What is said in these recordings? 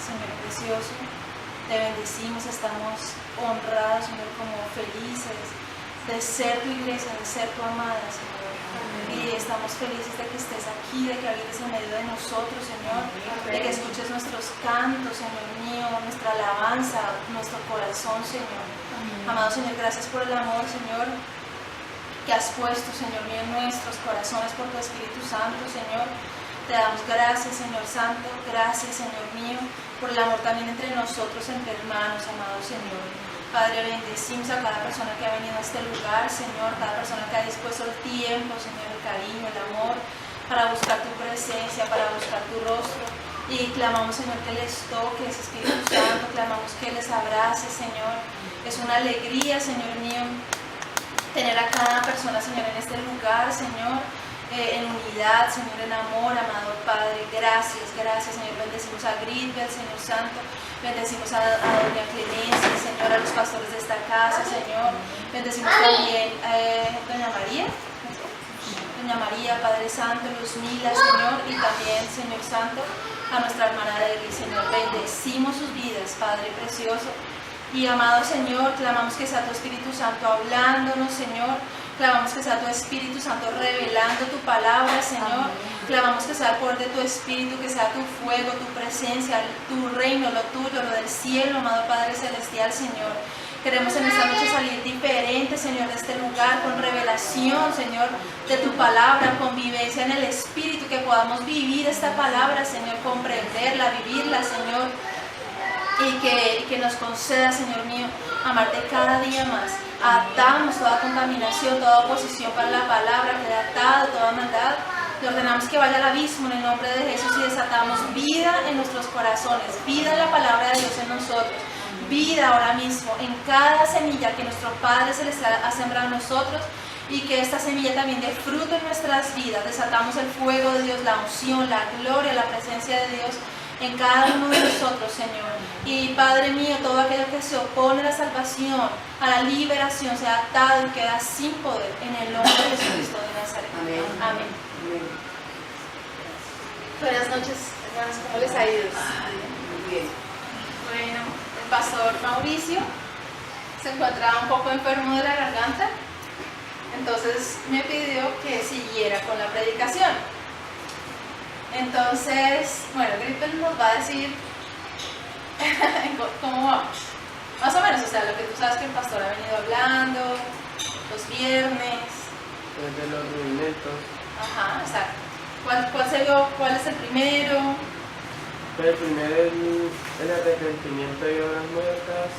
Señor precioso. Te bendecimos, estamos honrados, Señor, como felices de ser tu iglesia, de ser tu amada, Señor. Y estamos felices de que estés aquí, de que habites en medio de nosotros, Señor, de que escuches nuestros cantos, Señor mío, nuestra alabanza, nuestro corazón, Señor. Amado Señor, gracias por el amor, Señor, que has puesto, Señor mío, en nuestros corazones por tu Espíritu Santo, Señor. Te damos gracias, Señor Santo, gracias, Señor mío, por el amor también entre nosotros, entre hermanos, amado Señor. Padre, bendecimos a cada persona que ha venido a este lugar, Señor, cada persona que ha dispuesto el tiempo, Señor, el cariño, el amor, para buscar tu presencia, para buscar tu rostro. Y clamamos, Señor, que les toques, Espíritu Santo, clamamos que les abrace, Señor. Es una alegría, Señor mío, tener a cada persona, Señor, en este lugar, Señor, en unidad, Señor, en amor, amado Padre. Gracias, gracias, Señor. Bendecimos a Grisbel, Señor Santo. Bendecimos a doña Clemencia, Señor, a los pastores de esta casa, Señor. Bendecimos también a doña María. Doña María, Padre Santo, Luzmila, Señor, y también, Señor Santo, a nuestra hermana Deli, Señor. Bendecimos sus vidas, Padre precioso. Y amado Señor, clamamos que sea tu Espíritu Santo hablándonos, Señor. Clamamos que sea tu Espíritu Santo revelando tu palabra, Señor. Clamamos que sea el poder de tu Espíritu, que sea tu fuego, tu presencia, tu reino, lo tuyo, lo del cielo, amado Padre Celestial, Señor. Queremos en esta noche salir diferentes, Señor, de este lugar, con revelación, Señor, de tu palabra, con vivencia en el Espíritu, que podamos vivir esta palabra, Señor, comprenderla, vivirla, Señor. Y que nos conceda, Señor mío, amarte cada día más. Atamos toda contaminación, toda oposición para la palabra, queda atado toda maldad. Le ordenamos que vaya al abismo en el nombre de Jesús y desatamos vida en nuestros corazones, vida en la palabra de Dios en nosotros, vida ahora mismo en cada semilla que nuestro Padre Celestial ha sembrado en nosotros, y que esta semilla también dé fruto en nuestras vidas. Desatamos el fuego de Dios, la unción, la gloria, la presencia de Dios en cada uno de nosotros, Señor. Y Padre mío, todo aquello que se opone a la salvación, a la liberación, sea atado y queda sin poder, en el nombre de Jesucristo de Nazaret. Amén. Amén. Buenas noches, hermanos, ¿cómo les ha ido? Muy bien. Bueno, el pastor Mauricio se encontraba un poco enfermo de la garganta, entonces me pidió que siguiera con la predicación. Entonces, bueno, Grisbel nos va a decir cómo vamos. Más o menos, o sea, lo que tú sabes que el pastor ha venido hablando los viernes. De los rudimentos. Ajá, exacto. ¿Cuál es el primero? El primero es el arrepentimiento y obras muertas.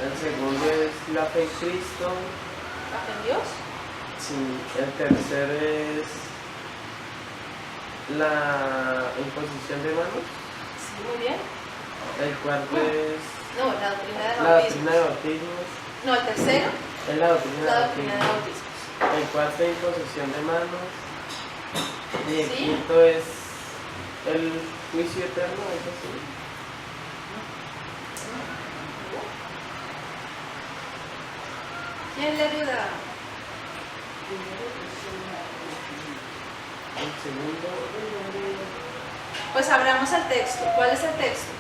El segundo es la fe en Cristo. ¿La fe en Dios? Sí. El tercero es la imposición de manos. Sí, muy bien. El cuarto es No, la doctrina de la bautismo. doctrina de bautismos. No, el tercero, Es la doctrina la de doctrina de bautismos. bautismo. El cuarto es imposición de manos. Y el Sí. quinto es el juicio eterno, ¿es así? ¿Quién le ayuda? El segundo. Pues abramos el texto. ¿Cuál es el texto?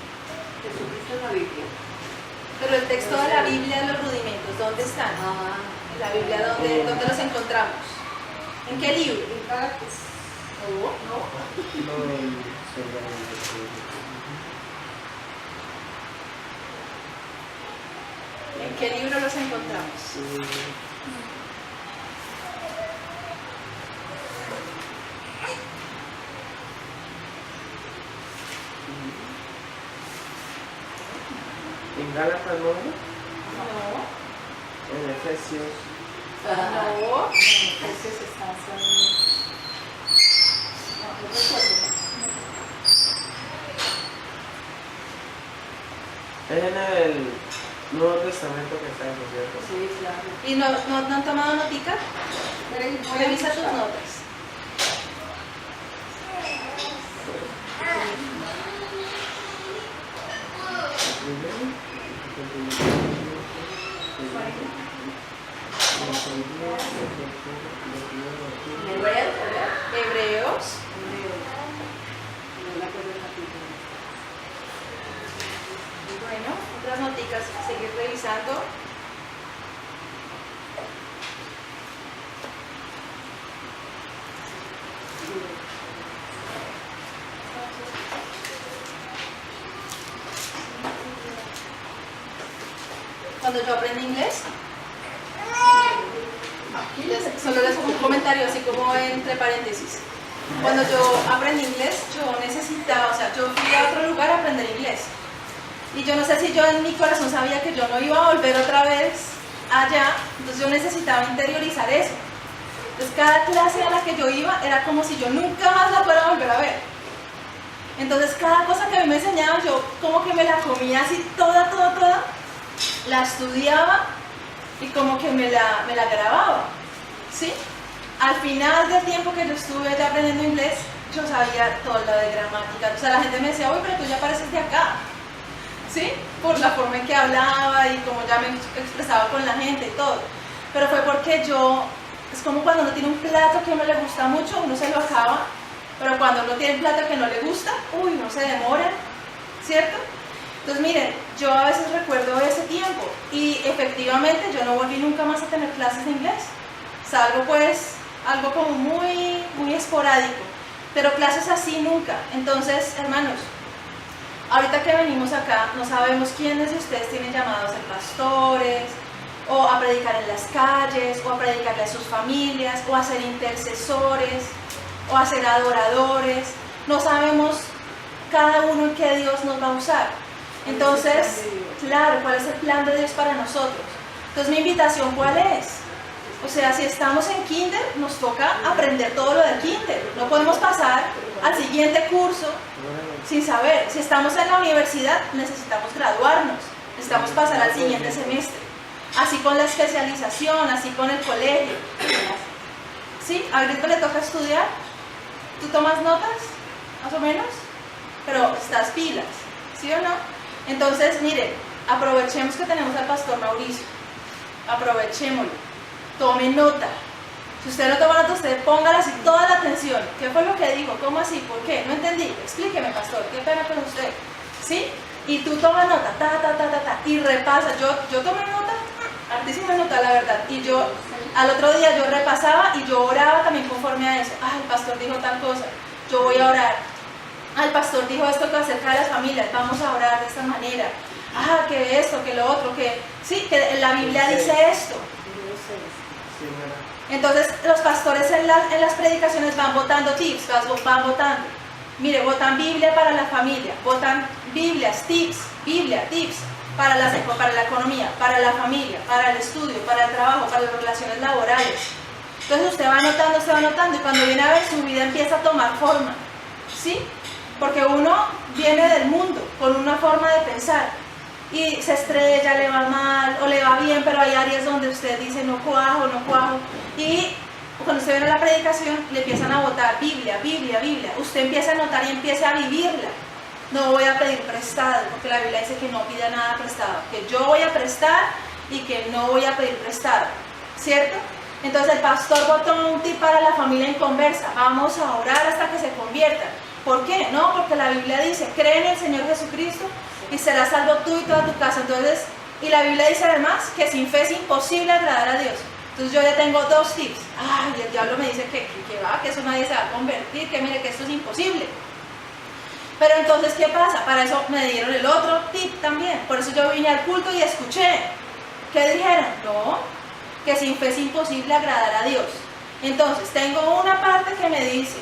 Jesucristo en la Biblia. Pero el texto de la Biblia de los rudimentos, ¿dónde están? En la Biblia, ¿dónde los encontramos? ¿En qué libro? En Gálatas. ¿En qué libro los encontramos? En Gálatas, ¿no? No. En Efesios. No. Entonces están Es en el Nuevo Testamento que está eso, ¿cierto? Sí, claro. ¿Y no han tomado notica? Revisa tus notas. Hebreos. bíblicas, seguir revisando. Cuando yo aprendí inglés, solo les hago un comentario así como entre paréntesis. Cuando yo aprendí inglés, yo necesitaba, o sea, yo fui a otro lugar a aprender inglés. Y yo no sé si yo en mi corazón sabía que yo no iba a volver otra vez allá, entonces yo necesitaba interiorizar eso. Entonces cada clase a la que yo iba era como si yo nunca más la fuera a volver a ver. Entonces cada cosa que a mí me enseñaban, yo como que me la comía así toda, la estudiaba y como que me la grababa, ¿sí? Al final del tiempo que yo estuve ya aprendiendo inglés, yo sabía todo lo de gramática. O sea, la gente me decía, uy, pero tú ya pareces de acá, ¿sí? Por la forma en que hablaba y como ya me expresaba con la gente y todo. Pero fue porque yo, es como cuando uno tiene un plato que a uno le gusta mucho, uno se lo acaba, pero cuando uno tiene un plato que no le gusta, uy, uno se demora, ¿cierto? Entonces miren, yo a veces recuerdo ese tiempo y efectivamente yo no volví nunca más a tener clases de inglés. Salvo pues algo como muy esporádico, pero clases así nunca. Entonces, hermanos, ahorita que venimos acá, no sabemos quiénes de ustedes tienen llamados a ser pastores, o a predicar en las calles, o a predicarle a sus familias, o a ser intercesores, o a ser adoradores. No sabemos cada uno en qué Dios nos va a usar. Entonces, claro, ¿cuál es el plan de Dios para nosotros? Entonces, mi invitación, ¿cuál es? O sea, si estamos en kinder, nos toca aprender todo lo de kinder. No podemos pasar al siguiente curso sin saber. Si estamos en la universidad, necesitamos graduarnos. Necesitamos pasar al siguiente semestre. Así con la especialización, así con el colegio. ¿Sí? ¿A Grito le toca estudiar? ¿Tú tomas notas? Más o menos. Pero estás pilas, ¿sí o no? Entonces, miren, aprovechemos que tenemos al pastor Mauricio. Aprovechémoslo. Tome nota. Si usted no toma nota, usted póngale así toda la atención. ¿Qué fue lo que dijo? ¿Cómo así? ¿Por qué? No entendí. Explíqueme, pastor. Qué pena con usted. ¿Sí? Y tú toma nota, y repasa. Yo tomé nota, hartísima nota, la verdad. Y yo, al otro día yo repasaba y yo oraba también conforme a eso. Ah, el pastor dijo tal cosa. Yo voy a orar. Ah, el pastor dijo esto que acerca de las familias. Vamos a orar de esta manera. Ah, que esto, que lo otro, que... Sí, que la Biblia dice esto. Entonces los pastores en las predicaciones van votando tips, van votando. Mire, votan Biblia para la familia, votan Biblias, tips, Biblia, tips para la economía, para la familia, para el estudio, para el trabajo, para las relaciones laborales. Entonces usted va anotando y cuando viene a ver su vida empieza a tomar forma, ¿sí? Porque uno viene del mundo con una forma de pensar. Y se estrella, le va mal o le va bien, pero hay áreas donde usted dice no cuajo. Y cuando usted viene a la predicación, le empiezan a votar Biblia. Usted empieza a anotar y empieza a vivirla. No voy a pedir prestado, porque la Biblia dice que no pida nada prestado, que yo voy a prestar y que no voy a pedir prestado, ¿cierto? Entonces el pastor votó un tip para la familia en conversa. Vamos a orar hasta que se conviertan. ¿Por qué? No, porque la Biblia dice, cree en el Señor Jesucristo y serás salvo tú y toda tu casa. Entonces, y la Biblia dice además que sin fe es imposible agradar a Dios. Entonces yo ya tengo dos tips. Ay, el diablo me dice que eso nadie se va a convertir, que mire que esto es imposible. Pero entonces, ¿qué pasa? Para eso me dieron el otro tip también. Por eso yo vine al culto y escuché. ¿Qué dijeron? No, que sin fe es imposible agradar a Dios. Entonces, tengo una parte que me dice,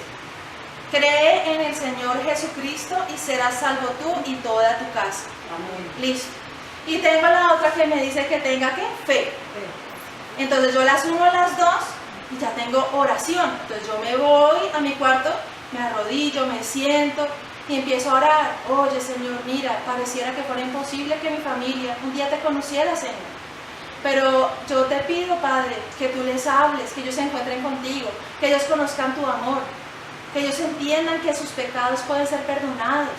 cree en el Señor Jesucristo y serás salvo tú y toda tu casa. Amén. Listo. Y tengo la otra que me dice que tenga ¿qué? Fe. Entonces yo las uno a las dos y ya tengo oración. Entonces yo me voy a mi cuarto, me arrodillo, me siento y empiezo a orar. Oye, Señor, mira, pareciera que fuera imposible que mi familia un día te conociera, Señor. Pero yo te pido, Padre, que tú les hables, que ellos se encuentren contigo, que ellos conozcan tu amor, que ellos entiendan que sus pecados pueden ser perdonados.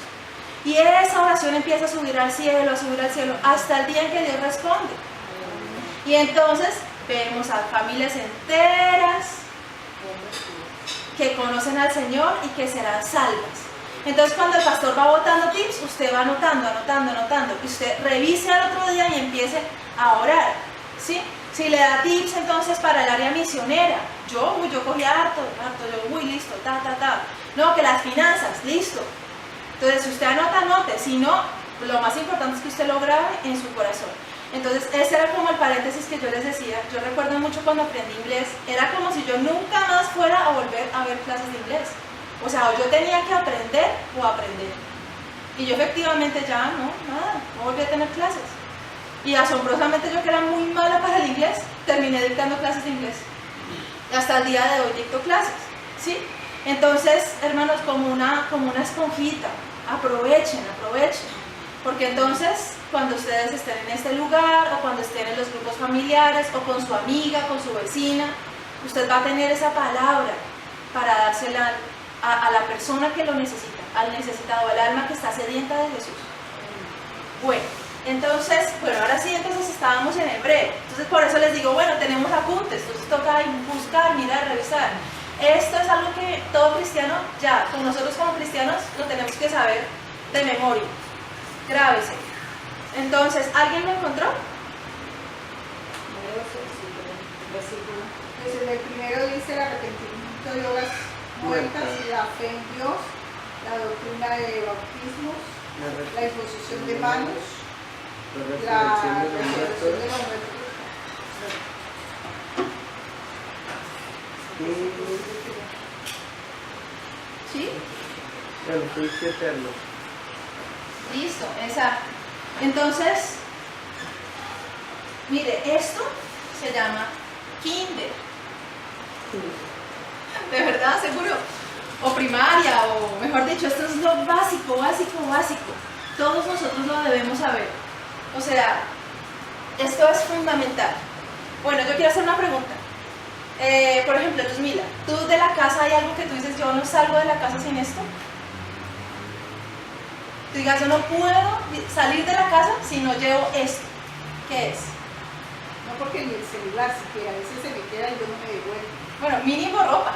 Y esa oración empieza a subir al cielo, hasta el día en que Dios responde. Y entonces vemos a familias enteras que conocen al Señor y que serán salvas. Entonces cuando el pastor va botando tips, usted va anotando, anotando, anotando, y usted revise al otro día y empiece a orar, ¿sí? Si le da tips entonces para el área misionera, yo cogí harto, yo, listo, no, que las finanzas, listo. Entonces, si usted anota, anote, si no, lo más importante es que usted lo grabe en su corazón. Entonces, ese era como el paréntesis que yo les decía. Yo recuerdo mucho cuando aprendí inglés, era como si yo nunca más fuera a volver a ver clases de inglés. O sea, o yo tenía que aprender o aprender. Y yo efectivamente ya no volví a tener clases. Y asombrosamente yo, que era muy mala para el inglés, terminé dictando clases de inglés. Y hasta el día de hoy dicto clases, ¿sí? Entonces, hermanos, como una esponjita, aprovechen. Porque entonces, cuando ustedes estén en este lugar, o cuando estén en los grupos familiares, o con su amiga, con su vecina, usted va a tener esa palabra para dársela a la persona que lo necesita, al necesitado, al alma que está sedienta de Jesús. Bueno, entonces, ahora sí, estábamos en hebreo. Entonces, por eso les digo, tenemos apuntes, entonces toca buscar, mirar, revisar. Esto es algo que todo cristiano, ya, con nosotros como cristianos, lo tenemos que saber de memoria. Grábese. Entonces, ¿alguien lo encontró? Pues en el primero dice el arrepentimiento de obras muertas y la fe en Dios, la doctrina de bautismos, la imposición de manos, la resurrección de los muertos. ¿Sí? El juicio eterno. Listo, exacto. Entonces, mire, esto se llama kinder. ¿De verdad? ¿Seguro? O primaria, o mejor dicho, esto es lo básico. Todos nosotros lo debemos saber. O sea, esto es fundamental. Bueno, yo quiero hacer una pregunta. Por ejemplo, Luzmila, ¿tú de la casa hay algo que tú dices, yo no salgo de la casa sin esto? Tú digas, yo no puedo salir de la casa si no llevo esto. ¿Qué es? No, porque ni el celular siquiera, a veces se me queda y yo no me devuelvo. Bueno, mínimo ropa.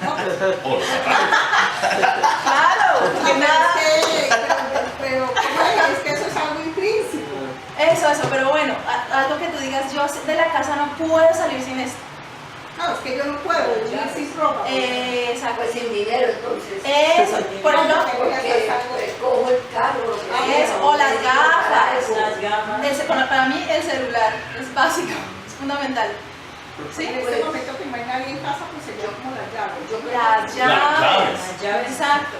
No, Claro, porque nada. Pero ¿cómo es que eso es algo intrínseco? Eso, pero bueno, algo que tú digas, yo de la casa no puedo salir sin esto. No, es que yo no puedo vivir sin ropa. Exacto. Pues sin dinero, entonces. Eso, por ejemplo, Porque cojo el carro. eso, o las gafas. Las gafas. Para mí el celular es básico, es fundamental. ¿Sí? En este momento que no hay nadie en casa, pues sería como las llaves. Yo creo Las llaves. Las llaves. Exacto.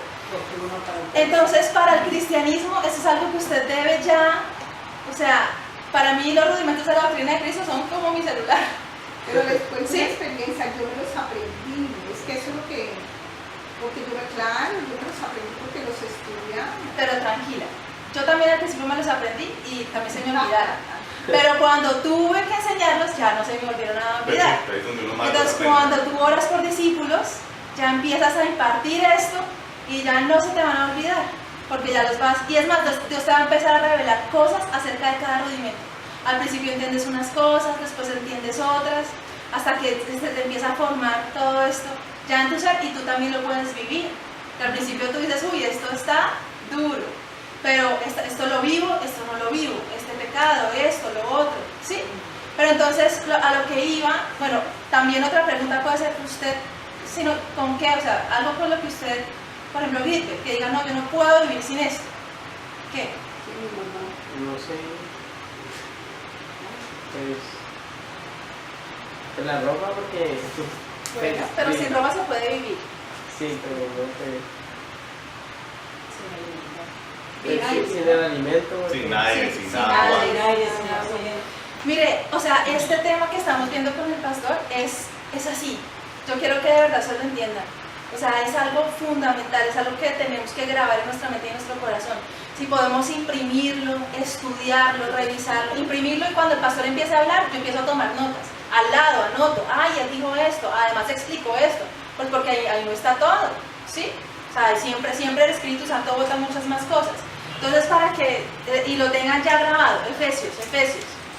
Entonces, para el cristianismo, eso es algo que usted debe ya, o sea, para mí los rudimentos de la doctrina de Cristo son como mi celular. Pero les cuento ¿Sí? una experiencia, yo me los aprendí, es que eso es lo que yo me los aprendí porque los estudiaba. Pero tranquila, yo también al principio me los aprendí y también se me olvidaron. Pero cuando tuve que enseñarlos, ya no se me volvieron a olvidar. Entonces, cuando tú oras por discípulos, ya empiezas a impartir esto y ya no se te van a olvidar, porque ya los vas, y es más, Dios te va a empezar a revelar cosas acerca de cada rudimento. Al principio entiendes unas cosas, después entiendes otras, hasta que se te empieza a formar todo esto ya en tu ser y tú también lo puedes vivir. Que al principio tú dices, uy, esto está duro, pero esto lo vivo, esto no lo vivo, este pecado, esto, lo otro, ¿sí? Pero entonces, a lo que iba, bueno, también otra pregunta puede ser usted, sino con qué, o sea, algo con lo que usted, por ejemplo, vive, que diga, no, yo no puedo vivir sin esto. ¿Qué? Sí, mi mamá. No sé. Pues la ropa porque... Bueno, pero sin ropa se puede vivir. Sí, pero no sé. Sin aire. Sin el alimento. porque- Sin aire, Sí, sin sin agua. aire. Mire, o sea, este tema que estamos viendo con el pastor es así. Yo quiero que de verdad se lo entiendan. O sea, es algo fundamental, es algo que tenemos que grabar en nuestra mente y en nuestro corazón. Si podemos imprimirlo, estudiarlo, revisarlo, imprimirlo y cuando el pastor empiece a hablar, yo empiezo a tomar notas. Al lado, anoto, ay, él dijo esto, además explico esto, pues porque ahí no está todo, ¿sí? O sea, siempre el Espíritu Santo bota muchas más cosas. Entonces, para que, y lo tengan ya grabado, Efesios,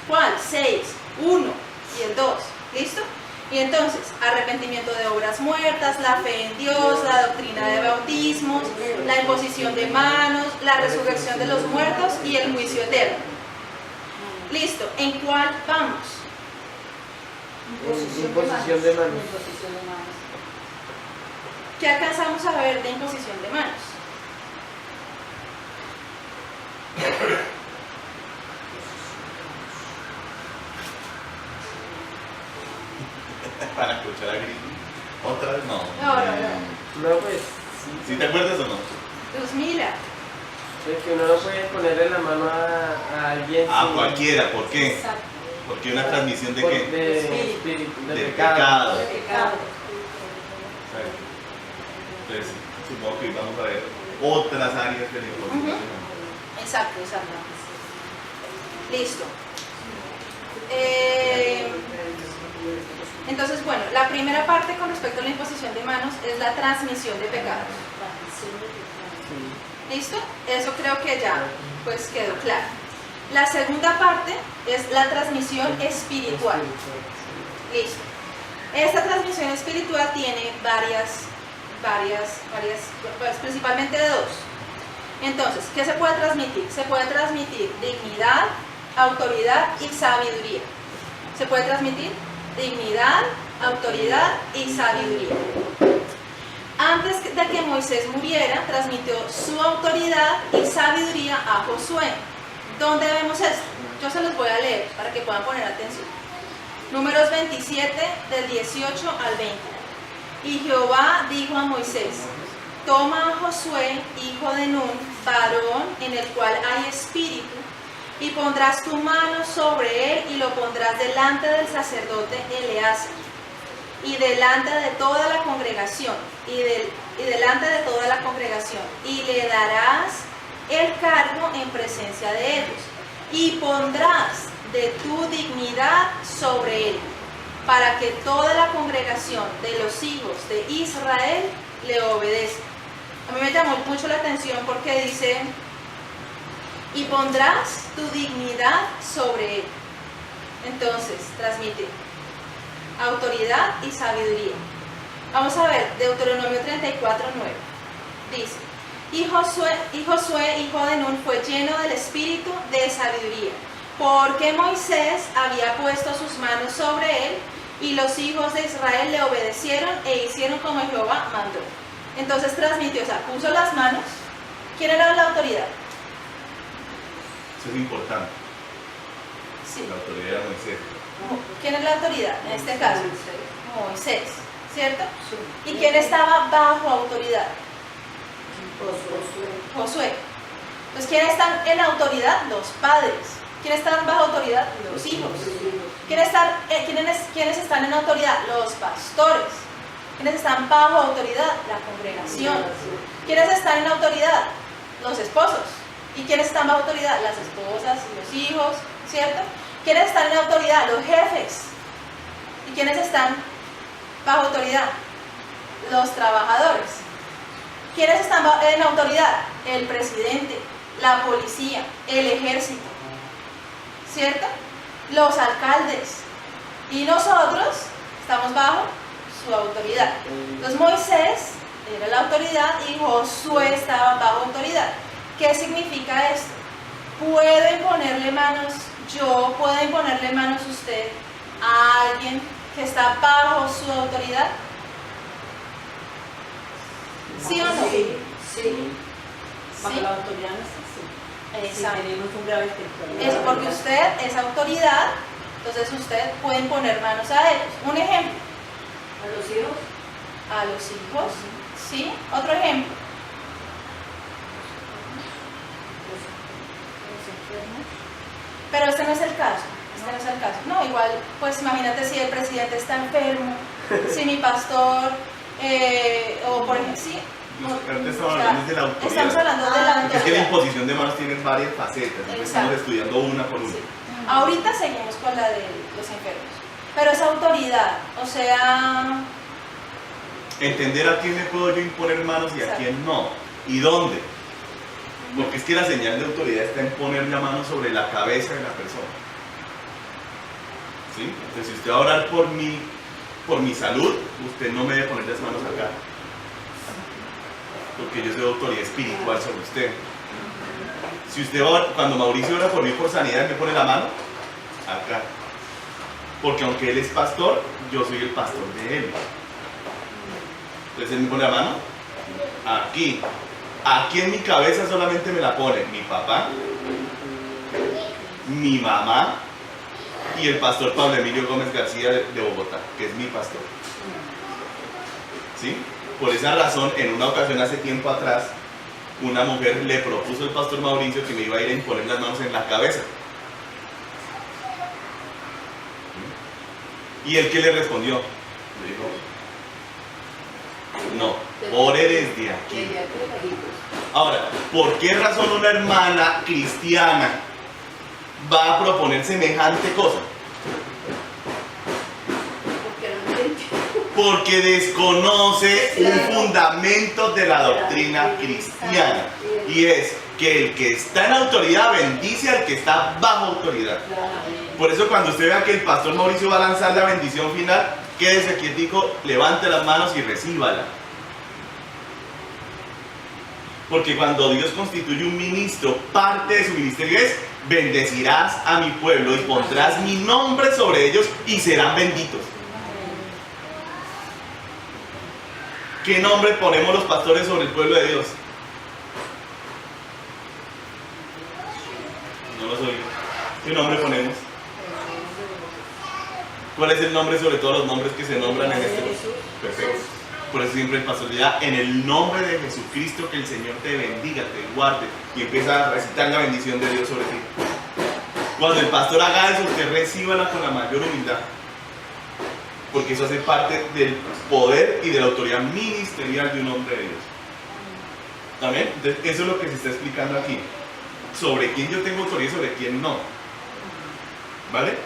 ¿cuál? 6, 1 y el 2, ¿listo? Y entonces, arrepentimiento de obras muertas, la fe en Dios, la doctrina de bautismos, la imposición de manos, la resurrección de los muertos y el juicio eterno. Listo, ¿en cuál vamos? Imposición de manos. ¿Qué alcanzamos a ver de imposición de manos? Para escuchar a Gris. ¿Otra vez? No. No, pues, ¿Sí te acuerdas o no? Pues mira, es que uno no puede ponerle la mano a alguien A sin- cualquiera, ¿por qué? Porque una transmisión de por- qué? de espíritu, de De pecado. pecado. Pecado. Exacto. Entonces, supongo que vamos a ver otras áreas de la imposición. exacto. Listo. Entonces, bueno, la primera parte con respecto a la imposición de manos es la transmisión de pecados. ¿Listo? Eso creo que ya pues quedó claro. La segunda parte es la transmisión espiritual. Listo. Esta transmisión espiritual tiene varias, pues, principalmente de dos. Entonces, ¿qué se puede transmitir? Se puede transmitir dignidad, autoridad y sabiduría. Se puede transmitir dignidad, autoridad y sabiduría. Antes de que Moisés muriera, transmitió su autoridad y sabiduría a Josué. ¿Dónde vemos esto? Yo se los voy a leer para que puedan poner atención. Números 27, del 18 al 20. Y Jehová dijo a Moisés: toma a Josué, hijo de Nun, varón en el cual hay espíritu, y pondrás tu mano sobre él y lo pondrás delante del sacerdote Eleazar y delante de toda la congregación y delante de toda la congregación, y le darás el cargo en presencia de ellos, y pondrás de tu dignidad sobre él, para que toda la congregación de los hijos de Israel le obedezca. A mí me llamó mucho la atención porque dice: y pondrás tu dignidad sobre él. Entonces, transmite autoridad y sabiduría. Vamos a ver, Deuteronomio 34:9. Dice: y Josué, hijo de Nun, fue lleno del espíritu de sabiduría, porque Moisés había puesto sus manos sobre él, y los hijos de Israel le obedecieron e hicieron como Jehová mandó. Entonces transmitió, o sea, puso las manos. ¿Quién era la autoridad? Eso es importante. Sí. La autoridad de Moisés. ¿Quién es la autoridad en este caso? Moisés, ¿cierto? ¿Y quién estaba bajo autoridad? Josué. Entonces, ¿quiénes están en autoridad? Los padres. ¿Quiénes están bajo autoridad? Los hijos. ¿Quiénes están en autoridad? Los pastores. ¿Quiénes están bajo autoridad? La congregación. ¿Quiénes están en autoridad? Los esposos. ¿Y quiénes están bajo autoridad? Las esposas y los hijos, ¿cierto? ¿Quiénes están en autoridad? Los jefes. ¿Y quiénes están bajo autoridad? Los trabajadores. ¿Quiénes están en autoridad? El presidente, la policía, el ejército, ¿cierto? Los alcaldes. Y nosotros estamos bajo su autoridad. Entonces Moisés era la autoridad y Josué estaba bajo autoridad. ¿Qué significa esto? ¿Puedo imponerle manos, yo puedo imponerle manos a usted, a alguien que está bajo su autoridad? ¿Sí o no? Sí. Bajo ¿Sí? la autoridad nuestra, sí. Exacto. Sí, tenemos un grave espiritualidad. Eso porque usted es autoridad, entonces usted puede imponer manos a ellos. Un ejemplo, ¿A los hijos? a los hijos, ¿sí? Otro ejemplo, Los enfermos. pero este no es el caso. Este no es el caso. No, igual, pues imagínate si el presidente está enfermo, si mi pastor, o por ejemplo, sí. Ahorita estamos hablando de la autoridad. Estamos hablando de la Porque es que la autoridad. imposición de manos tiene varias facetas. Entonces estamos Exacto. estudiando una por una. Sí. Ahorita seguimos con la de los enfermos. Pero es autoridad, o sea, Entender a quién le puedo yo imponer manos y a Exacto. quién no. ¿Y dónde? Porque es que la señal de autoridad está en poner la mano sobre la cabeza de la persona. ¿Sí? Entonces, si usted va a orar por mí, por mi salud, usted no me debe poner las manos acá. Porque yo soy autoridad espiritual sobre usted. Si usted cuando Mauricio ora por mí por sanidad, me pone la mano acá. Porque aunque él es pastor, yo soy el pastor de él. Entonces él me pone la mano aquí. Aquí en mi cabeza solamente me la pone mi papá, mi mamá y el pastor Pablo Emilio Gómez García de Bogotá, que es mi pastor. ¿Sí? Por esa razón, en una ocasión hace tiempo atrás, una mujer le propuso al pastor Mauricio que me iba a ir a imponer las manos en la cabeza. ¿Y él qué le respondió? Le dijo, no, ore desde aquí. Ahora, ¿por qué razón una hermana cristiana va a proponer semejante cosa? Porque desconoce un fundamento de la doctrina cristiana, y es que el que está en autoridad bendice al que está bajo autoridad. Por eso cuando usted vea que el pastor Mauricio va a lanzar la bendición final, quédese quietico, levante las manos y recíbala. Porque cuando Dios constituye un ministro, parte de su ministerio es: bendecirás a mi pueblo y pondrás mi nombre sobre ellos y serán benditos. ¿Qué nombre ponemos los pastores sobre el pueblo de Dios? No los oigo. ¿Qué nombre ponemos? ¿Cuál es el nombre sobre todos los nombres que se nombran en este? Perfecto. Por eso siempre el pastor le da: en el nombre de Jesucristo, que el Señor te bendiga, te guarde, y empieza a recitar la bendición de Dios sobre ti. Cuando el pastor haga eso, usted recíbala con la mayor humildad, porque eso hace parte del poder y de la autoridad ministerial de un hombre de Dios. ¿Amén? Entonces, eso es lo que se está explicando aquí, sobre quién yo tengo autoridad y sobre quién no. ¿Vale?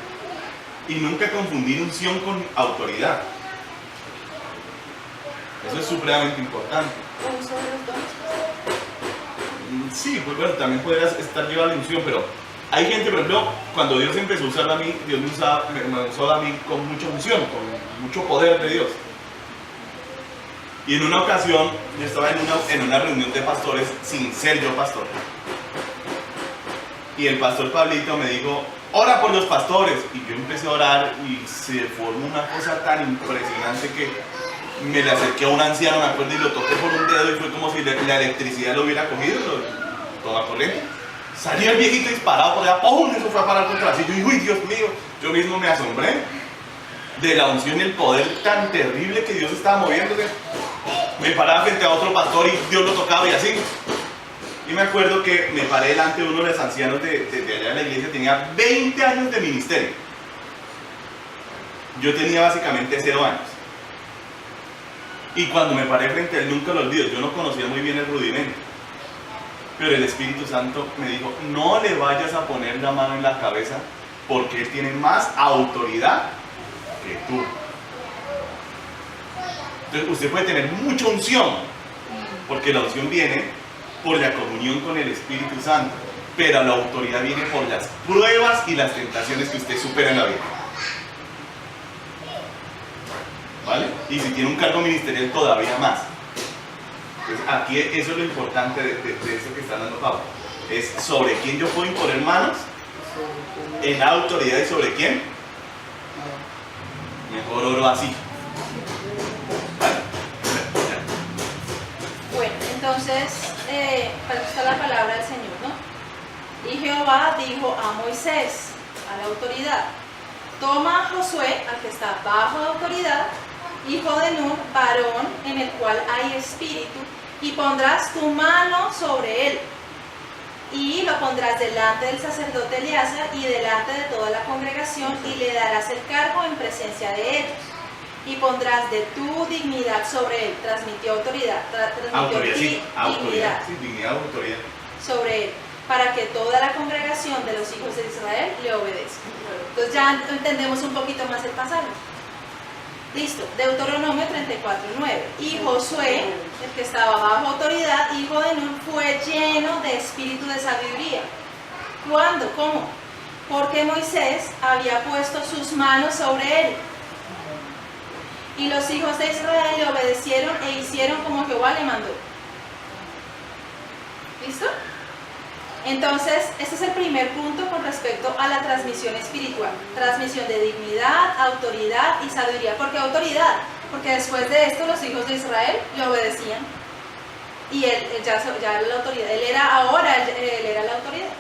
Y nunca confundir unción con autoridad. Eso es supremamente importante. Sí, pues bueno, también podrías estar llevado a la unción, pero hay gente, por ejemplo, cuando Dios empezó a usar a mí, Dios me usó a mí con mucha unción, con mucho poder de Dios. Y en una ocasión, yo estaba en una reunión de pastores sin ser yo pastor. Y el pastor Pablito me dijo: ora por los pastores. Y yo empecé a orar y se formó una cosa tan impresionante que me le acerqué a un anciano, me acuerdo, y lo toqué por un dedo y fue como si la electricidad lo hubiera cogido, toda corriente. Salió el viejito disparado por allá, ¡pum! Eso fue a parar contra la silla. Y uy, Dios mío, yo mismo me asombré de la unción y el poder tan terrible que Dios estaba moviéndose. Me paraba frente a otro pastor y Dios lo tocaba y así. Y me acuerdo que me paré delante de uno de los ancianos de allá de la iglesia, tenía 20 años de ministerio. Yo tenía básicamente 0 años. Y cuando me paré frente a él, nunca lo olvido, yo no conocía muy bien el rudimento. Pero el Espíritu Santo me dijo: no le vayas a poner la mano en la cabeza, porque él tiene más autoridad que tú. Entonces usted puede tener mucha unción, porque la unción viene por la comunión con el Espíritu Santo, pero la autoridad viene por las pruebas y las tentaciones que usted supera en la vida. ¿Vale? Y si tiene un cargo ministerial, todavía más. Entonces aquí eso es lo importante de esto que está dando Pablo. Es sobre quién yo puedo imponer manos, en la autoridad, y sobre quién mejor oro así. ¿Vale? Bueno, entonces, para está la palabra del Señor, ¿no? Y Jehová dijo a Moisés, a la autoridad: toma a Josué, al que está bajo autoridad, hijo de Nun, varón en el cual hay espíritu, y pondrás tu mano sobre él, y lo pondrás delante del sacerdote Eleazar y delante de toda la congregación, y le darás el cargo en presencia de ellos, y pondrás de tu dignidad sobre él. Transmitió autoridad, dignidad, autoridad sobre él, para que toda la congregación de los hijos de Israel le obedezca. Entonces ya entendemos un poquito más el pasaje. Listo, Deuteronomio 34:9. Y Josué, el que estaba bajo autoridad, hijo de Nun, fue lleno de espíritu de sabiduría. ¿Cuándo? ¿Cómo? Porque Moisés había puesto sus manos sobre él. Y los hijos de Israel le obedecieron e hicieron como Jehová le mandó. ¿Listo? Entonces, este es el primer punto con respecto a la transmisión espiritual. Transmisión de dignidad, autoridad y sabiduría. ¿Por qué autoridad? Porque después de esto los hijos de Israel le obedecían. Y él ya era la autoridad. Él era la autoridad.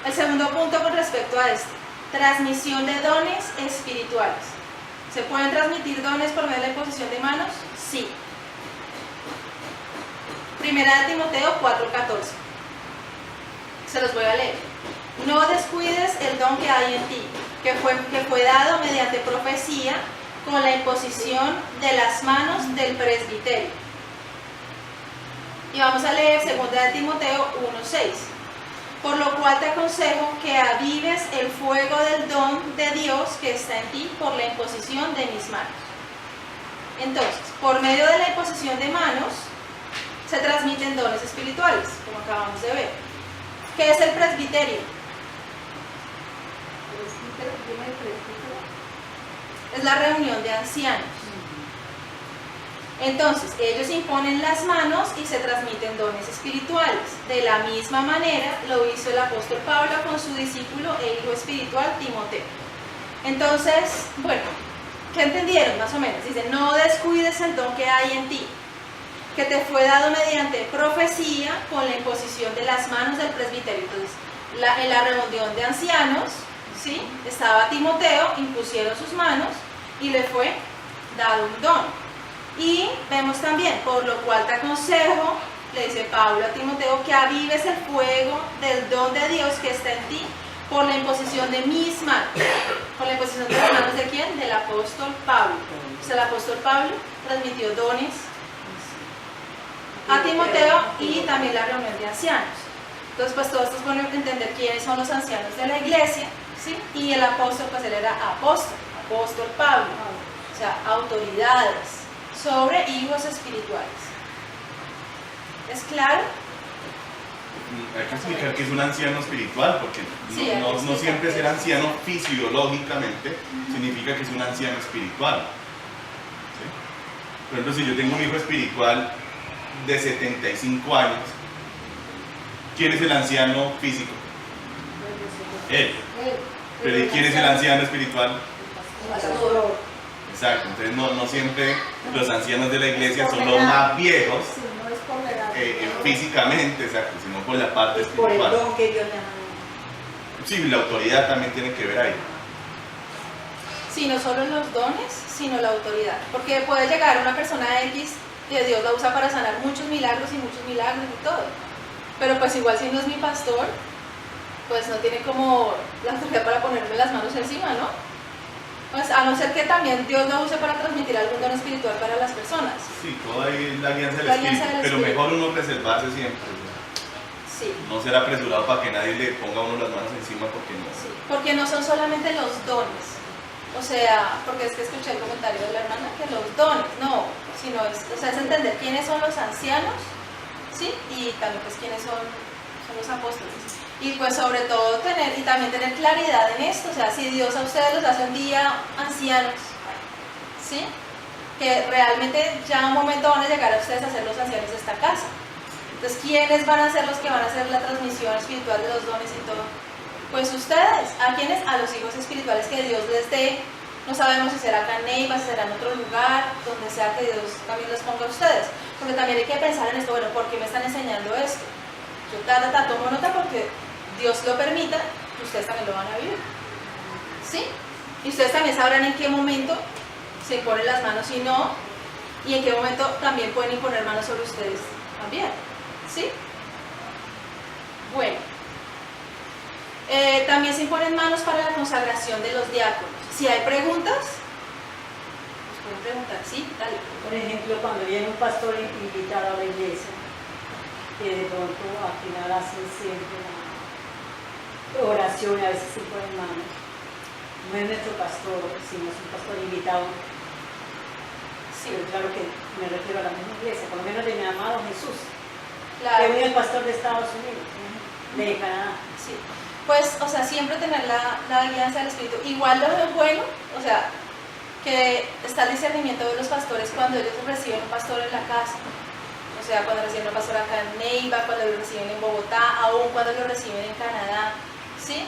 El segundo punto con respecto a esto. Transmisión de dones espirituales. ¿Se pueden transmitir dones por medio de la imposición de manos? Sí. Primera de Timoteo 4:14. Se los voy a leer. No descuides el don que hay en ti, que fue dado mediante profecía con la imposición de las manos del presbiterio. Y vamos a leer 2 de Timoteo 1:6. Por lo cual te aconsejo que avives el fuego del don de Dios que está en ti por la imposición de mis manos. Entonces, por medio de la imposición de manos, se transmiten dones espirituales, como acabamos de ver. ¿Qué es el presbiterio? Es la reunión de ancianos. Entonces, ellos imponen las manos y se transmiten dones espirituales. De la misma manera lo hizo el apóstol Pablo con su discípulo e hijo espiritual Timoteo. Entonces, bueno, ¿qué entendieron más o menos? Dice, no descuides el don que hay en ti, que te fue dado mediante profecía con la imposición de las manos del presbiterio. Entonces, en la reunión de ancianos, ¿sí? Estaba Timoteo, impusieron sus manos y le fue dado un don. Y vemos también, por lo cual te aconsejo, le dice Pablo a Timoteo, que avives el fuego del don de Dios que está en ti por la imposición de mis manos. ¿Por la imposición de las manos de quién? Del apóstol Pablo. O sea, el apóstol Pablo transmitió dones a Timoteo y también la reunión de ancianos. Entonces, pues todos estos pueden entender quiénes son los ancianos de la iglesia, ¿sí? Y el apóstol, pues él era apóstol Pablo, o sea, autoridades sobre hijos espirituales. ¿Es claro? Hay que explicar que es un anciano espiritual, porque Sí, no siempre ser anciano fisiológicamente significa que es un anciano espiritual. ¿Sí? Por ejemplo, si yo tengo un hijo espiritual de 75 años, ¿quién es el anciano físico? Él. Pero ¿y quién es el anciano espiritual? Pastor. Exacto, entonces no siempre los ancianos de la iglesia son los más viejos Sí, no es por la edad. físicamente, exacto, sino por la parte Es por el espiritual. don que Dios le ha dado. Sí, la autoridad también tiene que ver ahí. Sí, no solo los dones, sino la autoridad. Porque puede llegar una persona X que Dios la usa para sanar muchos milagros y todo. Pero pues igual si no es mi pastor, pues no tiene como la autoridad para ponerme las manos encima, ¿no? Pues a no ser que también Dios lo use para transmitir algún don espiritual para las personas. Sí, todo ahí es la alianza del La espíritu, alianza del pero espíritu. mejor uno reservarse siempre. Sí, No ser apresurado para que nadie le ponga a uno las manos encima porque no. sí. Porque no son solamente los dones. O sea, porque es que escuché el comentario de la hermana que los dones, no, sino es entender quiénes son los ancianos, ¿sí? Y también pues quiénes son los apóstoles. Y pues sobre todo también tener claridad en esto, o sea, si Dios a ustedes los hace un día ancianos, ¿sí? Que realmente ya un momento van a llegar a ustedes a ser los ancianos de esta casa. Entonces, ¿quiénes van a ser los que van a hacer la transmisión espiritual de los dones y todo? Pues ustedes. ¿A quiénes? A los hijos espirituales que Dios les dé. No sabemos si será acá en Neiva, si será en otro lugar, donde sea que Dios también los ponga a ustedes. Porque también hay que pensar en esto, bueno, ¿por qué me están enseñando esto? Yo tomo nota porque Dios lo permita, ustedes también lo van a vivir. ¿Sí? Y ustedes también sabrán en qué momento se imponen las manos y no, y en qué momento también pueden imponer manos sobre ustedes también. ¿Sí? Bueno. También se imponen manos para la consagración de los diáconos. Si hay preguntas, nos pueden preguntar. Sí, dale. Por ejemplo, cuando viene un pastor invitado a la iglesia, que de pronto al final hacen siempre una oración y a veces se ponen manos. No es nuestro pastor, sino es un pastor invitado. Sí, Pero claro que me refiero a la misma iglesia, por lo menos de mi amado Jesús, claro. que hoy es el pastor de Estados Unidos, de Canadá. Sí. Pues, o sea, siempre tener la alianza del Espíritu. Igual lo bueno, o sea, que está el discernimiento de los pastores cuando ellos reciben un pastor en la casa. O sea, cuando reciben un pastor acá en Neiva, cuando lo reciben en Bogotá, aún cuando lo reciben en Canadá, ¿sí?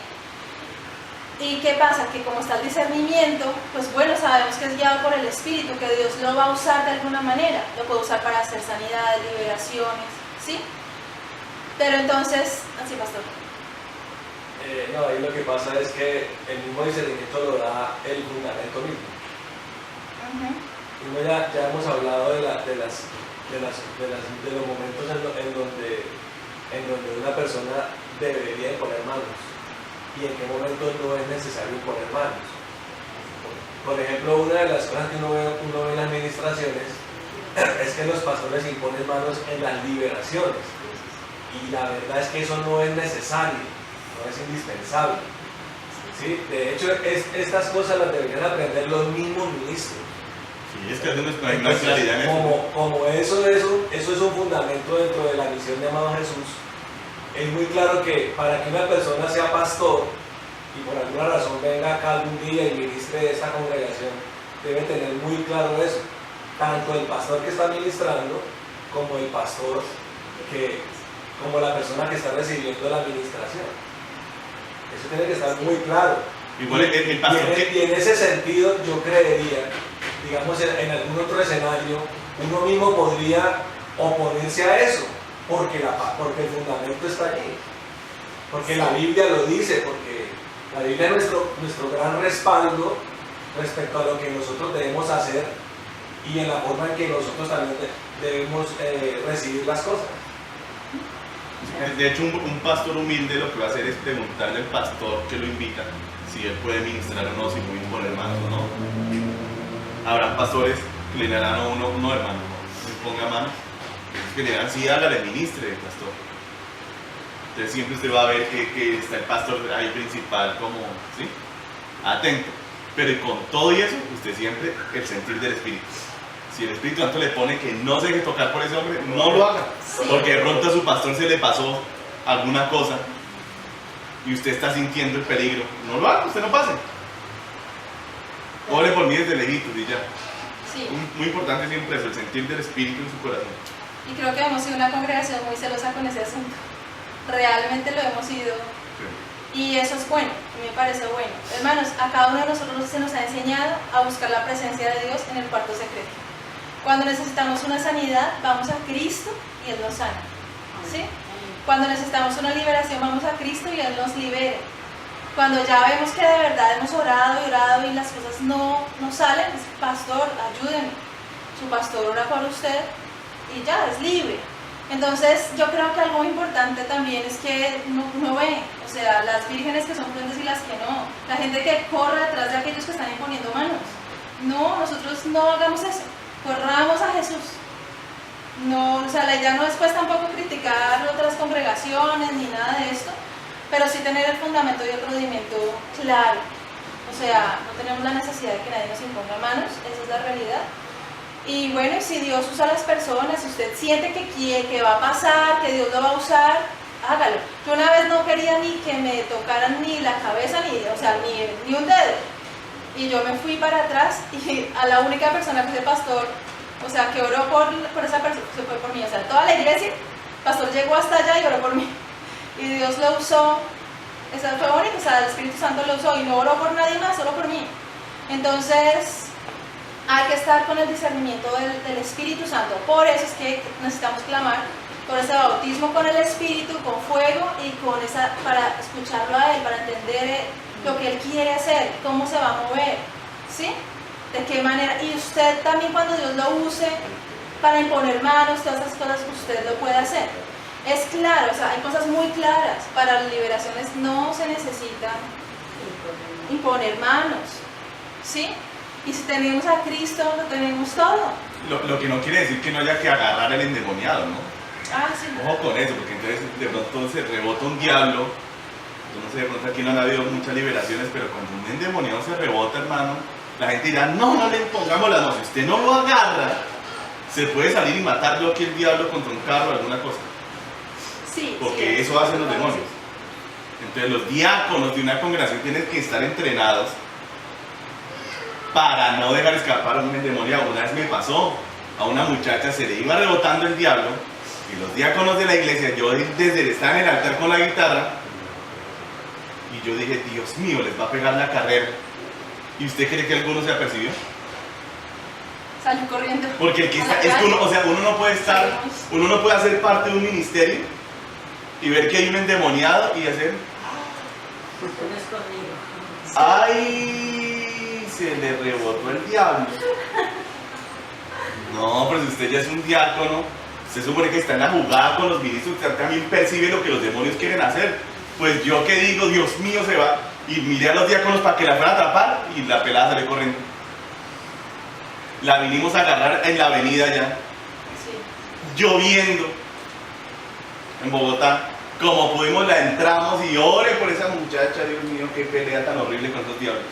¿Y qué pasa? Que como está el discernimiento, pues bueno, sabemos que es guiado por el Espíritu, que Dios lo va a usar de alguna manera, lo puede usar para hacer sanidades, liberaciones, ¿sí? Pero entonces, así pastor. No, ahí lo que pasa es que el mismo discernimiento lo da el fundamento mismo. Uno ya hemos hablado de los momentos en donde una persona debería imponer manos y en qué momentos no es necesario imponer manos. Por ejemplo, una de las cosas que uno ve en las administraciones es que los pastores imponen manos en las liberaciones, y la verdad es que eso no es necesario, no es indispensable, ¿sí? De hecho, estas cosas las deberían aprender los mismos ministros. Sí, es que no hay una claridad en eso. Como eso es un fundamento dentro de la misión de Amado Jesús, es muy claro que para que una persona sea pastor y por alguna razón venga acá algún día y ministre de esta congregación, debe tener muy claro eso, tanto el pastor que está ministrando como el pastor como la persona que está recibiendo la administración. Eso tiene que estar muy claro. Igual el pastor y en ese sentido yo creería, digamos, en algún otro escenario, uno mismo podría oponerse a eso, porque el fundamento está allí, porque la Biblia lo dice, porque la Biblia es nuestro gran respaldo respecto a lo que nosotros debemos hacer y en la forma en que nosotros también debemos recibir las cosas. De hecho, un pastor humilde lo que va a hacer es preguntarle al pastor que lo invita si él puede ministrar o no, si puede imponer manos o no. Habrán pastores que le dirán a uno, no hermano, no se ponga manos, que le dirán, sí, hágale, ministre, pastor. Entonces siempre usted va a ver que está el pastor ahí principal como, ¿sí? Atento. Pero con todo y eso, usted siempre el sentir del Espíritu. Si el Espíritu Santo le pone que no se deje tocar por ese hombre, no lo haga. Sí. Porque de pronto a su pastor se le pasó alguna cosa y usted está sintiendo el peligro. No lo haga, usted no pase. Ore por mí desde lejitos y ya. Sí. Muy importante siempre eso, el sentir del Espíritu en su corazón. Y creo que hemos sido una congregación muy celosa con ese asunto. Realmente lo hemos sido. Sí. Y eso es bueno, me parece bueno. Hermanos, a cada uno de nosotros se nos ha enseñado a buscar la presencia de Dios en el cuarto secreto. Cuando necesitamos una sanidad, vamos a Cristo y Él nos sana. ¿Sí? Cuando necesitamos una liberación, vamos a Cristo y Él nos libera. Cuando ya vemos que de verdad hemos orado y orado y las cosas no salen, es, pastor, ayúdeme. Su pastor ora por usted y ya, es libre. Entonces, yo creo que algo muy importante también es que no ve, o sea, las vírgenes que son prudentes y las que no. La gente que corre detrás de aquellos que están imponiendo manos. No, nosotros no hagamos eso. Corramos a Jesús. No, o sea, la idea no es pues tampoco criticar otras congregaciones ni nada de esto, pero sí tener el fundamento y el rudimento claro. O sea, no tenemos la necesidad de que nadie nos imponga manos, esa es la realidad. Y bueno, si Dios usa a las personas, si usted siente que va a pasar, que Dios lo va a usar, hágalo. Yo una vez no quería ni que me tocaran ni la cabeza, ni un dedo. Y yo me fui para atrás y a la única persona que es el pastor, o sea, que oró por esa persona, se fue por mí. O sea, toda la iglesia, el pastor llegó hasta allá y oró por mí. Y Dios lo usó, eso fue bonito, o sea, el Espíritu Santo lo usó y no oró por nadie más, solo por mí. Entonces, hay que estar con el discernimiento del Espíritu Santo. Por eso es que necesitamos clamar por ese bautismo con el Espíritu, con fuego y para escucharlo a Él, para entender lo que Él quiere hacer, cómo se va a mover, ¿sí? De qué manera. Y usted también, cuando Dios lo use para imponer manos, todas esas cosas, usted lo puede hacer. Es claro, o sea, hay cosas muy claras. Para las liberaciones no se necesita imponer manos, ¿sí? Y si tenemos a Cristo, lo tenemos todo. Lo que no quiere decir que no haya que agarrar al endemoniado, ¿no? Ah, sí. Ojo con eso, porque entonces de pronto se rebota un diablo. Yo no sé, de pronto aquí no han habido muchas liberaciones, pero cuando un endemoniado se rebota, hermano, la gente dirá, no le impongamos las manos. Si usted no lo agarra, se puede salir y matarlo aquí el diablo contra un carro o alguna cosa. Sí. Porque sí, eso hacen los demonios. Entonces los diáconos de una congregación tienen que estar entrenados para no dejar escapar a un endemoniado. Una vez me pasó, a una muchacha se le iba rebotando el diablo y los diáconos de la iglesia, yo desde estar en el altar con la guitarra, y yo dije, Dios mío, les va a pegar la carrera. ¿Y usted cree que alguno se apercibió? Salió corriendo. Porque el que está, es que uno, o sea, uno no puede estar, uno no puede hacer parte de un ministerio y ver que hay un endemoniado y hacer, No es conmigo. ¡ay! Se le rebotó el diablo. No, pero si usted ya es un diácono, usted supone que está en la jugada con los ministros, usted también percibe lo que los demonios quieren hacer. Pues yo que digo, Dios mío, se va, y miré a los diáconos para que la fuera a atrapar y la pelada salió corriendo. La vinimos a agarrar en la avenida ya, Sí. lloviendo, en Bogotá. Como pudimos la entramos y ore por esa muchacha, Dios mío, qué pelea tan horrible con esos diablos.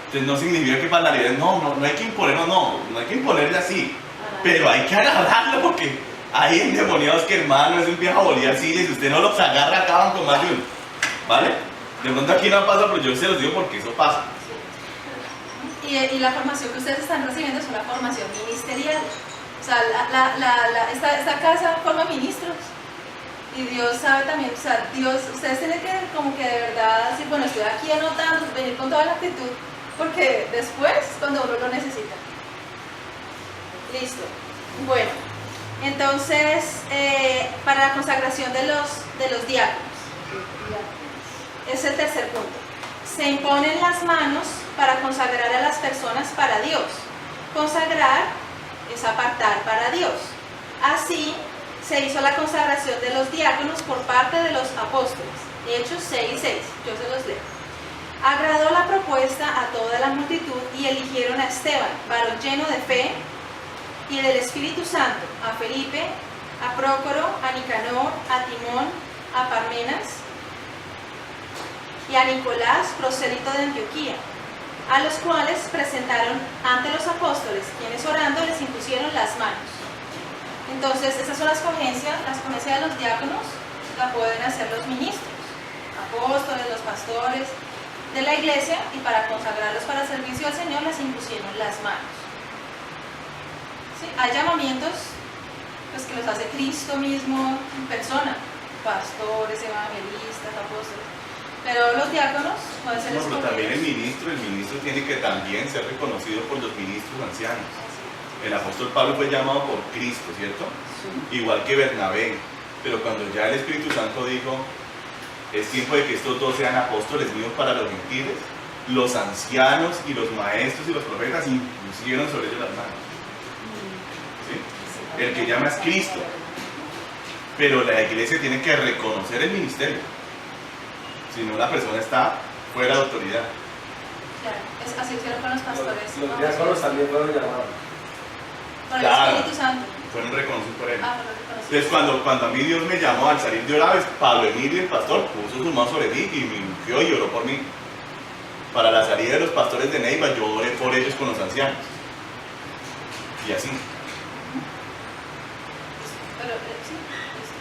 Entonces no significa que para la libertad, no hay que imponerlo, no hay que imponerle así, pero hay que agarrarlo porque hay endemoniados que, hermano, es un viejo bolívar, sí, y si usted no los agarra acaban con más de uno, ¿vale? De pronto aquí no pasa, pero yo se los digo porque eso pasa. Y la formación que ustedes están recibiendo es una formación ministerial. O sea, esta casa forma ministros. Y Dios sabe también, o sea, Dios, ustedes tienen que como que de verdad decir, bueno, estoy aquí anotando, venir con toda la actitud, porque después, cuando uno lo necesita. Listo. Bueno, entonces, para la consagración de los diáconos, es el tercer punto. Se imponen las manos para consagrar a las personas para Dios. Consagrar es apartar para Dios. Así se hizo la consagración de los diáconos por parte de los apóstoles. Hechos 6:6, yo se los leo. Agradó la propuesta a toda la multitud y eligieron a Esteban, varón lleno de fe y del Espíritu Santo, a Felipe, a Prócoro, a Nicanor, a Timón, a Parmenas y a Nicolás, prosélito de Antioquía, a los cuales presentaron ante los apóstoles, quienes orando les impusieron las manos. Entonces, esas son las escogencias de los diáconos, la pueden hacer los ministros, apóstoles, los pastores de la iglesia, y para consagrarlos para el servicio al Señor les impusieron las manos. ¿Sí? Hay llamamientos pues, que los hace Cristo mismo en persona, pastores, evangelistas, apóstoles. Pero los diáconos pueden ser No, pero también escogidos. el ministro tiene que también ser reconocido por los ministros ancianos. El apóstol Pablo fue llamado por Cristo, ¿cierto? Sí. Igual que Bernabé. Pero cuando ya el Espíritu Santo dijo, es tiempo de que estos dos sean apóstoles míos para los gentiles, los ancianos y los maestros y los profetas impusieron sobre ellos las manos. ¿Sí? El que llama es Cristo. Pero la iglesia tiene que reconocer el ministerio. Si no, la persona está fuera de autoridad. Claro, así hicieron con los pastores. Los diáconos también fueron llamados. Por el Claro. Espíritu Santo. Fueron reconocidos por él. Ah, por lo reconocido. Entonces cuando a mí Dios me llamó al salir de orar, Pablo Emilio, el pastor, puso su mano sobre mí y me ungió y oró por mí. Para la salida de los pastores de Neiva, yo oré por ellos con los ancianos. Y así. Pero, sí, listo.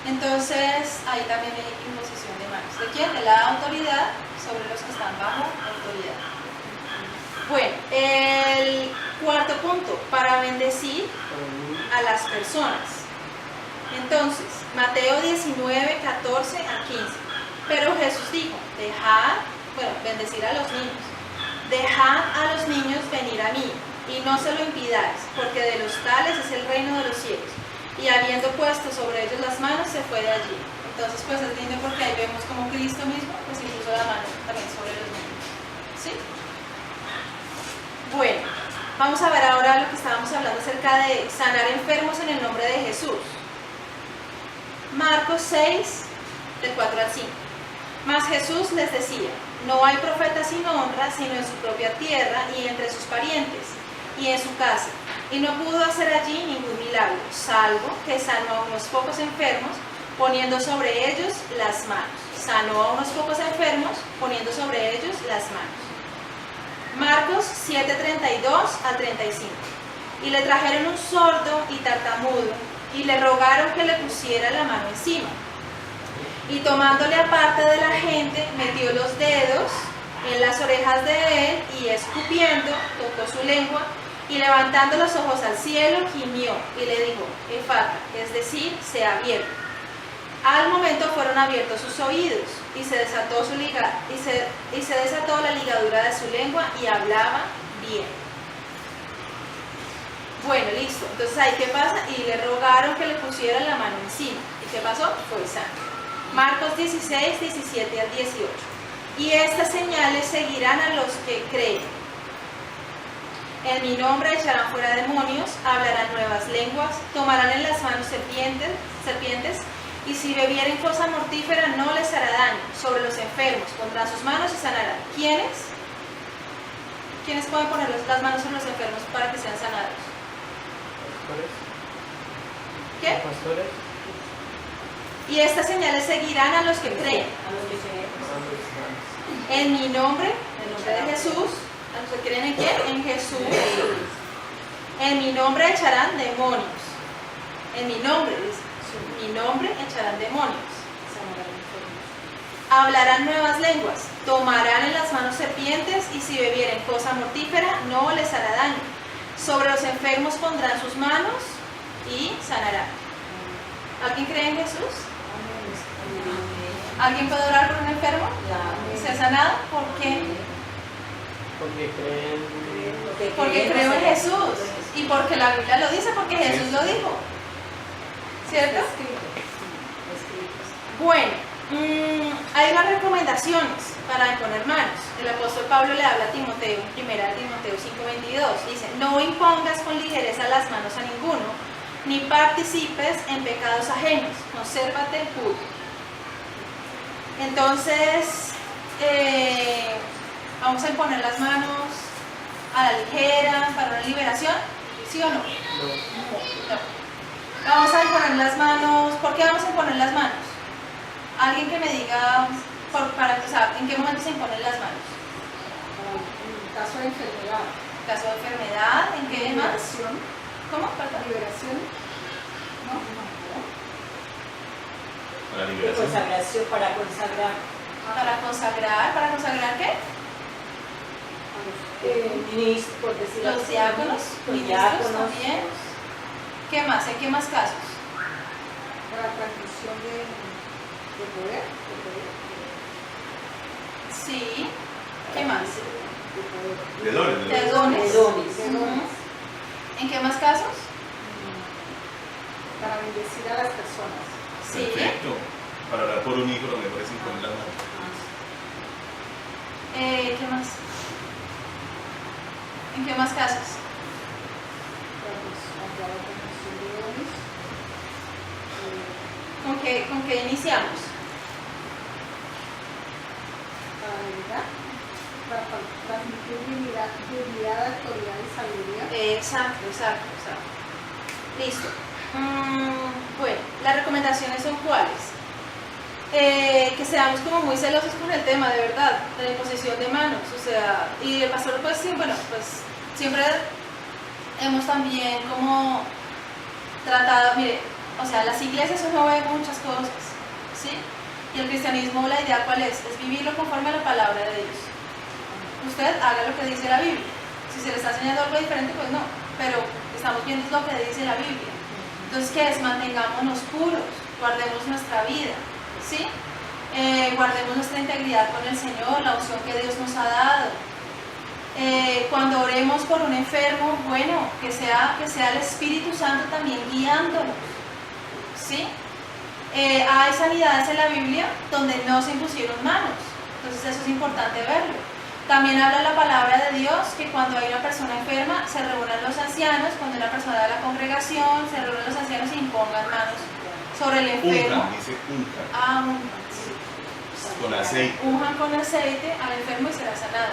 Entonces, ahí también hay imposición de manos. ¿De quién? De la autoridad sobre los que están bajo autoridad. Bueno, el cuarto punto, para bendecir a las personas. Entonces, Mateo 19, 14 a 15. Pero Jesús dijo, bendecir a los niños. Dejad a los niños venir a mí, y no se lo impidáis, porque de los tales es el reino de los cielos. Y habiendo puesto sobre ellos las manos, se fue de allí. Entonces, pues es lindo porque ahí vemos como Cristo mismo, pues impuso la mano también sobre los niños. ¿Sí? Bueno, vamos a ver ahora lo que estábamos hablando acerca de sanar enfermos en el nombre de Jesús. Marcos 6, del 4 al 5. Mas Jesús les decía, no hay profeta sin honra, sino en su propia tierra y entre sus parientes y en su casa. Y no pudo hacer allí ningún milagro, salvo que sanó a unos pocos enfermos, poniendo sobre ellos las manos. Sanó a unos pocos enfermos, poniendo sobre ellos las manos. Marcos 7, 32 al 35. Y le trajeron un sordo y tartamudo, y le rogaron que le pusiera la mano encima. Y tomándole aparte de la gente, metió los dedos en las orejas de él y escupiendo, tocó su lengua y levantando los ojos al cielo, gimió y le dijo, Efata, es decir, sea abierto. Al momento fueron abiertos sus oídos y se desató, desató la ligadura de su lengua y hablaba bien. Bueno, listo. Entonces ahí qué pasa, y le rogaron que le pusiera la mano encima. ¿Y qué pasó? Fue sano. Marcos 16, 17 al 18. Y estas señales seguirán a los que creen. En mi nombre echarán fuera demonios, hablarán nuevas lenguas, tomarán en las manos serpientes, y si bebieren cosa mortífera no les hará daño. Sobre los enfermos pondrán sus manos y sanarán. ¿Quiénes? ¿Quiénes pueden poner las manos sobre los enfermos para que sean sanados? ¿Pastores? ¿Qué? ¿Pastores? Y estas señales seguirán a los que creen. En mi nombre, en el nombre de Jesús, ¿a los que creen en quién? En Jesús. En mi nombre echarán demonios. En mi nombre, dice. Mi nombre echarán demonios. Hablarán nuevas lenguas. Tomarán en las manos serpientes y si bebieren cosa mortífera no les hará daño. Sobre los enfermos pondrán sus manos y sanarán. ¿Alguien cree en Jesús? ¿Alguien puede orar por un enfermo? ¿Y ser sanado? ¿Por qué? Porque creen. Porque creo en Jesús. Y porque la Biblia lo dice, porque Jesús lo dijo. ¿Cierto? Bueno, hay unas recomendaciones para imponer manos. El apóstol Pablo le habla a Timoteo, en 1 Timoteo 5:22. Dice, no impongas con ligereza las manos a ninguno, ni participes en pecados ajenos, consérvate puro. Entonces, vamos a imponer las manos a la ligera para una liberación, ¿sí o no? No. Vamos a imponer las manos. ¿Por qué vamos a imponer las manos? Alguien que me diga, para empezar, ¿en qué momento se imponen las manos? En caso de enfermedad. En caso de enfermedad, ¿en qué más? Liberación. ¿Cómo? ¿Perdón? Liberación. No. Para la liberación. Consagración, para consagrar. ¿Para consagrar qué? Ministros, por decirlo Los así. diáconos, Los ministros diáconos. también. ¿Qué más? ¿En qué más casos? Para transmisión de poder. Sí. ¿Qué más? De dones. De dones. De Ujú. dones. ¿En qué más casos? Para bendecir a las personas. Sí. Perfecto. Para orar por un hijo, lo mejor es imponer las manos. ¿Qué más? ¿En qué más casos? Para la transmisión de dones. ¿Con qué iniciamos? Para verdad. Para transmitir dignidad, autoridad y sabiduría. Exacto. Listo. Bueno, las recomendaciones son cuáles. Que seamos como muy celosos con el tema, de verdad, de la imposición de manos. O sea, y el pastor, pues sí, bueno, pues siempre hemos también como tratado, mire, o sea, las iglesias uno ve muchas cosas, ¿sí? Y el cristianismo, la idea cuál es vivirlo conforme a la palabra de Dios. Usted haga lo que dice la Biblia. Si se le está enseñando algo diferente, pues no, pero estamos viendo lo que dice la Biblia. Entonces, ¿qué es? Mantengámonos puros, guardemos nuestra vida, ¿sí? Guardemos nuestra integridad con el Señor, la unción que Dios nos ha dado. Cuando oremos por un enfermo, bueno, que sea el Espíritu Santo también guiándonos, ¿sí? Hay sanidades en la Biblia donde no se impusieron manos, entonces eso es importante verlo. También habla la palabra de Dios que cuando hay una persona enferma se reúnan los ancianos, cuando una persona de la congregación se reúnen los ancianos y impongan manos sobre el enfermo. Unjan, dice unjan. Con aceite. Unjan con aceite al enfermo y será sanado.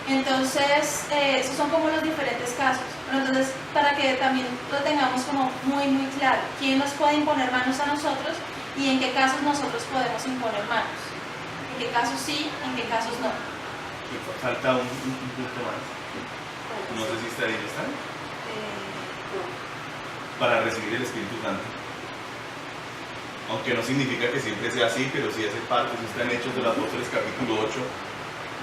Entonces, esos son como los diferentes casos. Pero entonces, para que también lo tengamos como muy, muy claro, quién nos puede imponer manos a nosotros y en qué casos nosotros podemos imponer manos. En qué casos sí, en qué casos no. Falta un punto más. No sé si está ahí, ¿están? Para recibir el Espíritu Santo. Aunque no significa que siempre sea así, pero sí hace parte, si está en Hechos de los Apóstoles capítulo 8,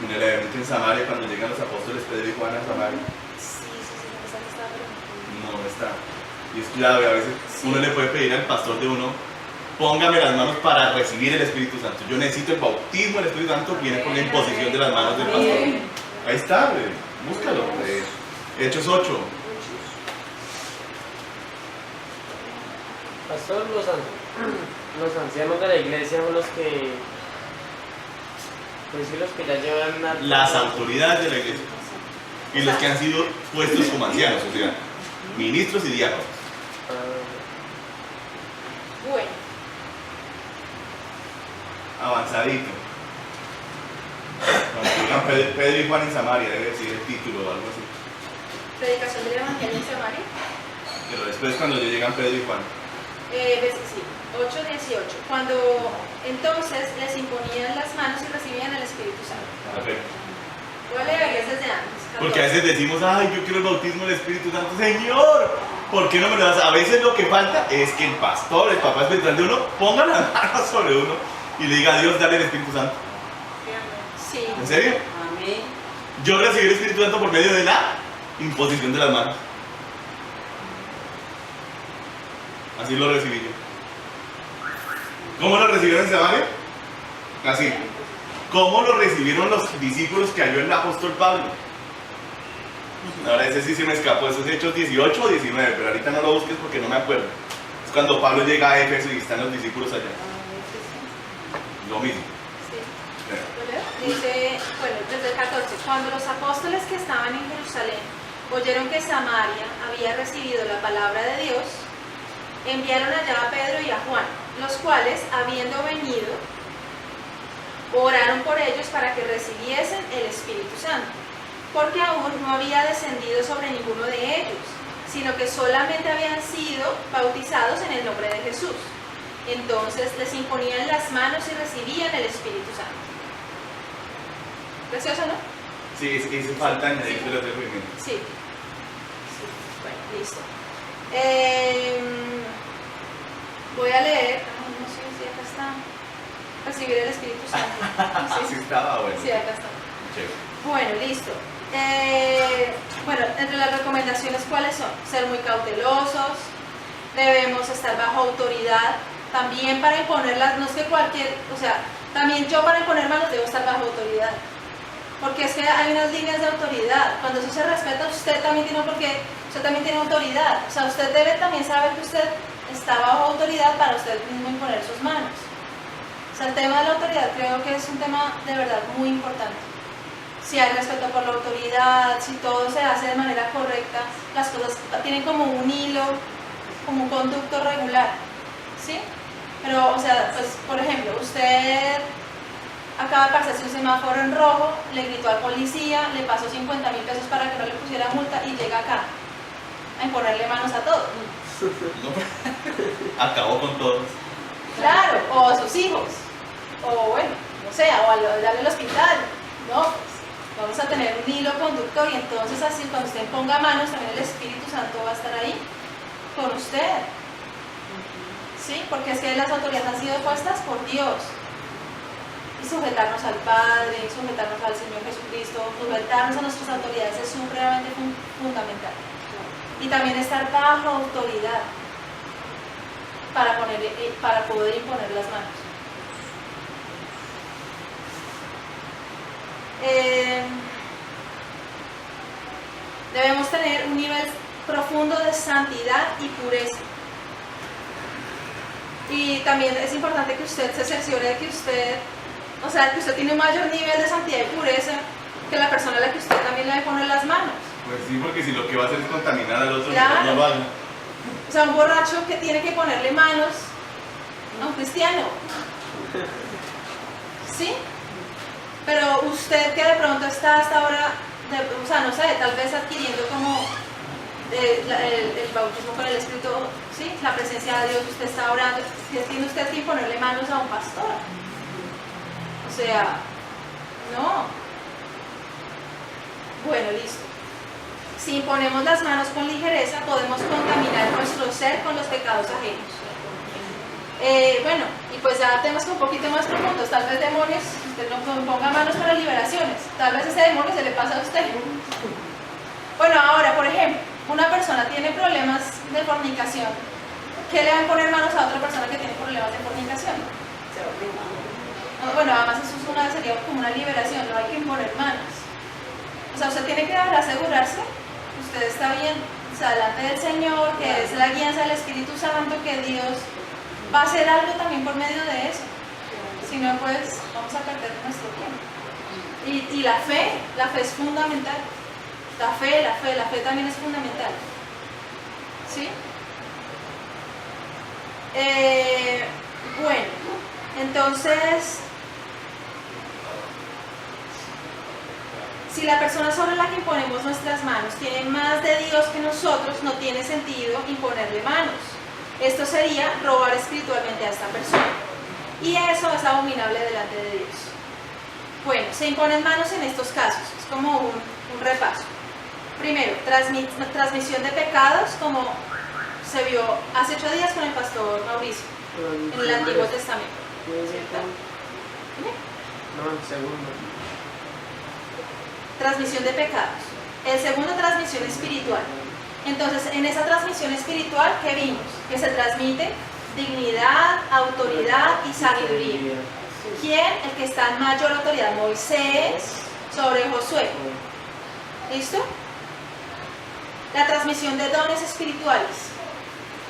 En el evento en Samaria, cuando llegan los apóstoles Pedro y Juan a Samaria, Sí, esa no está, pero... no está. Y es clave, a veces uno le puede pedir al pastor de uno, póngame las manos para recibir el Espíritu Santo. Yo necesito el bautismo del Espíritu Santo, viene con la imposición de las manos del pastor. Ahí está, búscalo. Hechos 8. Pastor, los ancianos de la iglesia son los que, pues sí, los que ya llevan Las autoridades de la iglesia y los que han sido puestos como ancianos, o sea, ministros y diáconos. Bueno, Avanzadito. Cuando llegan Pedro y Juan en Samaria, debe decir el título o algo así. predicación del Evangelio en Samaria. Pero después cuando ya llegan Pedro y Juan. Sí, 8:18. Cuando entonces les imponían las manos y recibían el Espíritu Santo. Perfecto. Voy a leer desde antes. Porque a veces decimos, ay, yo quiero el bautismo del Espíritu Santo. Señor, ¿por qué no me lo das? A veces lo que falta es que el pastor, el papá espiritual de uno, ponga las manos sobre uno y le diga a Dios, dale el Espíritu Santo. Sí. ¿En serio? Amén. Yo recibí el Espíritu Santo por medio de la imposición de las manos. Así lo recibí yo. ¿Cómo lo recibieron en Samaria? Así. ¿Cómo lo recibieron los discípulos que halló el apóstol Pablo? Ahora ese sí se me escapó, eso es Hechos 18 o 19, pero ahorita no lo busques porque no me acuerdo. Es cuando Pablo llega a Éfeso y están los discípulos allá. Lo mismo. Sí. Dice, bueno, desde el 14, cuando los apóstoles que estaban en Jerusalén oyeron que Samaria había recibido la palabra de Dios, enviaron allá a Pedro y a Juan, los cuales, habiendo venido, oraron por ellos para que recibiesen el Espíritu Santo, porque aún no había descendido sobre ninguno de ellos, sino que solamente habían sido bautizados en el nombre de Jesús. Entonces les imponían las manos y recibían el Espíritu Santo. ¿Precioso, no? Sí, hizo falta añadir los movimientos. Sí. Bueno, listo. Voy a leer, no sé si acá está, recibir el Espíritu Santo. Sí, estaba bueno. Sí, acá está. Chévere. Bueno, listo. Bueno, entre las recomendaciones, ¿cuáles son? Ser muy cautelosos, debemos estar bajo autoridad, también para imponerlas, no es que cualquier, o sea, también yo para imponer manos debo estar bajo autoridad, porque es que hay unas líneas de autoridad, cuando eso se respeta, usted también tiene, porque usted también tiene autoridad, o sea, usted debe también saber que usted está bajo autoridad para usted mismo imponer sus manos. O sea, el tema de la autoridad creo que es un tema de verdad muy importante. Si hay respeto por la autoridad, si todo se hace de manera correcta, las cosas tienen como un hilo, como un conducto regular, ¿sí? Pero, o sea, pues, por ejemplo, usted acaba de pasarse un semáforo en rojo, le gritó al policía, le pasó 50.000 pesos para que no le pusiera multa y llega acá a imponerle manos a todos. No, acabó con todos. Claro, o a sus hijos, o bueno, no sé, o a darle al hospital, ¿no? Vamos a tener un hilo conductor y entonces así cuando usted ponga manos también el Espíritu Santo va a estar ahí con usted. ¿Sí? Porque es que las autoridades han sido puestas por Dios. Y sujetarnos al Padre, sujetarnos al Señor Jesucristo, sujetarnos a nuestras autoridades es supremamente fundamental. Y también estar bajo autoridad para poder imponer las manos. Debemos tener un nivel profundo de santidad y pureza. Y también es importante que usted se cerciore de que usted, o sea, que usted tiene un mayor nivel de santidad y pureza que la persona a la que usted también le debe poner las manos. Pues sí, porque si lo que va a hacer es contaminar al otro, Claro. no lo haga. O sea, un borracho que tiene que ponerle manos a un cristiano. ¿Sí? Pero usted que de pronto está hasta ahora, o sea, no sé, tal vez adquiriendo como el bautismo con el Espíritu, ¿sí? La presencia de Dios, usted está orando, tiene usted que ponerle manos a un pastor. O sea, no. Bueno, listo. Si imponemos las manos con ligereza, podemos contaminar nuestro ser con los pecados ajenos. Bueno, y pues ya temas un poquito más profundos, tal vez demonios, usted no ponga manos para liberaciones, tal vez ese demonio se le pasa a usted. Bueno, ahora, por ejemplo, una persona tiene problemas de fornicación, ¿qué le van a poner manos a otra persona que tiene problemas de fornicación? Bueno, además eso es sería como una liberación, no hay que imponer manos. O sea, usted tiene que asegurarse que usted está bien, o sea, delante del Señor, que es la guianza del Espíritu Santo, que Dios va a hacer algo también por medio de eso. Si no, pues vamos a perder nuestro tiempo. Y la fe es fundamental. La fe también es fundamental. ¿Sí? Bueno, entonces, si la persona sobre la que imponemos nuestras manos tiene más de Dios que nosotros, no tiene sentido imponerle manos. Esto sería robar espiritualmente a esta persona. Y eso es abominable delante de Dios. Bueno, se imponen manos en estos casos. Es como un repaso. Primero, transmisión de pecados, como se vio hace 8 días con el pastor Mauricio, en el Antiguo Testamento. No, el segundo. Transmisión de pecados. El segundo, transmisión espiritual. Entonces, en esa transmisión espiritual, ¿qué vimos? Que se transmite dignidad, autoridad y sabiduría. ¿Quién? El que está en mayor autoridad, Moisés sobre Josué. ¿Listo? La transmisión de dones espirituales.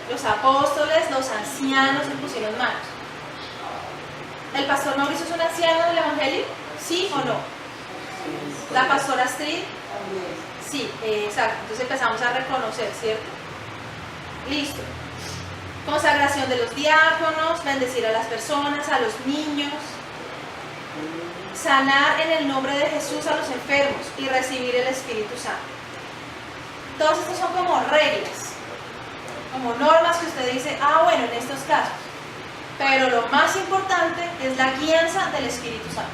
Los apóstoles, los ancianos se pusieron manos. ¿El pastor Mauricio es un anciano del Evangelio? ¿Sí o no? ¿La pastora Astrid? Sí, exacto. Entonces empezamos a reconocer, ¿cierto? Listo. Consagración de los diáconos, bendecir a las personas, a los niños, sanar en el nombre de Jesús a los enfermos y recibir el Espíritu Santo. Todos estos son como reglas, como normas que usted dice, bueno, en estos casos. Pero lo más importante es la guianza del Espíritu Santo.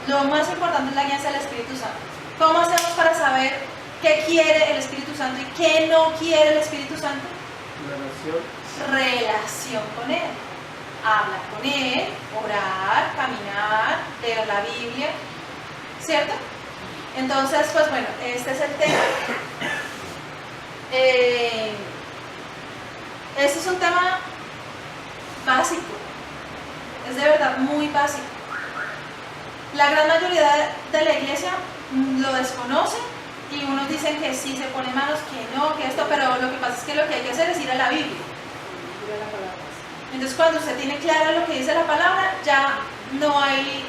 Lo más importante es la guianza del Espíritu Santo. ¿Cómo hacemos para saber qué quiere el Espíritu Santo y qué no quiere el Espíritu Santo? Relación con Él. Hablar con Él, orar, caminar, leer la Biblia, ¿cierto? Entonces, pues bueno, este es el tema. Este es un tema básico, es de verdad muy básico. La gran mayoría de la iglesia lo desconoce y unos dicen que sí se pone manos, que no, que esto, pero lo que pasa es que lo que hay que hacer es ir a la Biblia. Entonces cuando usted tiene claro lo que dice la palabra, ya no hay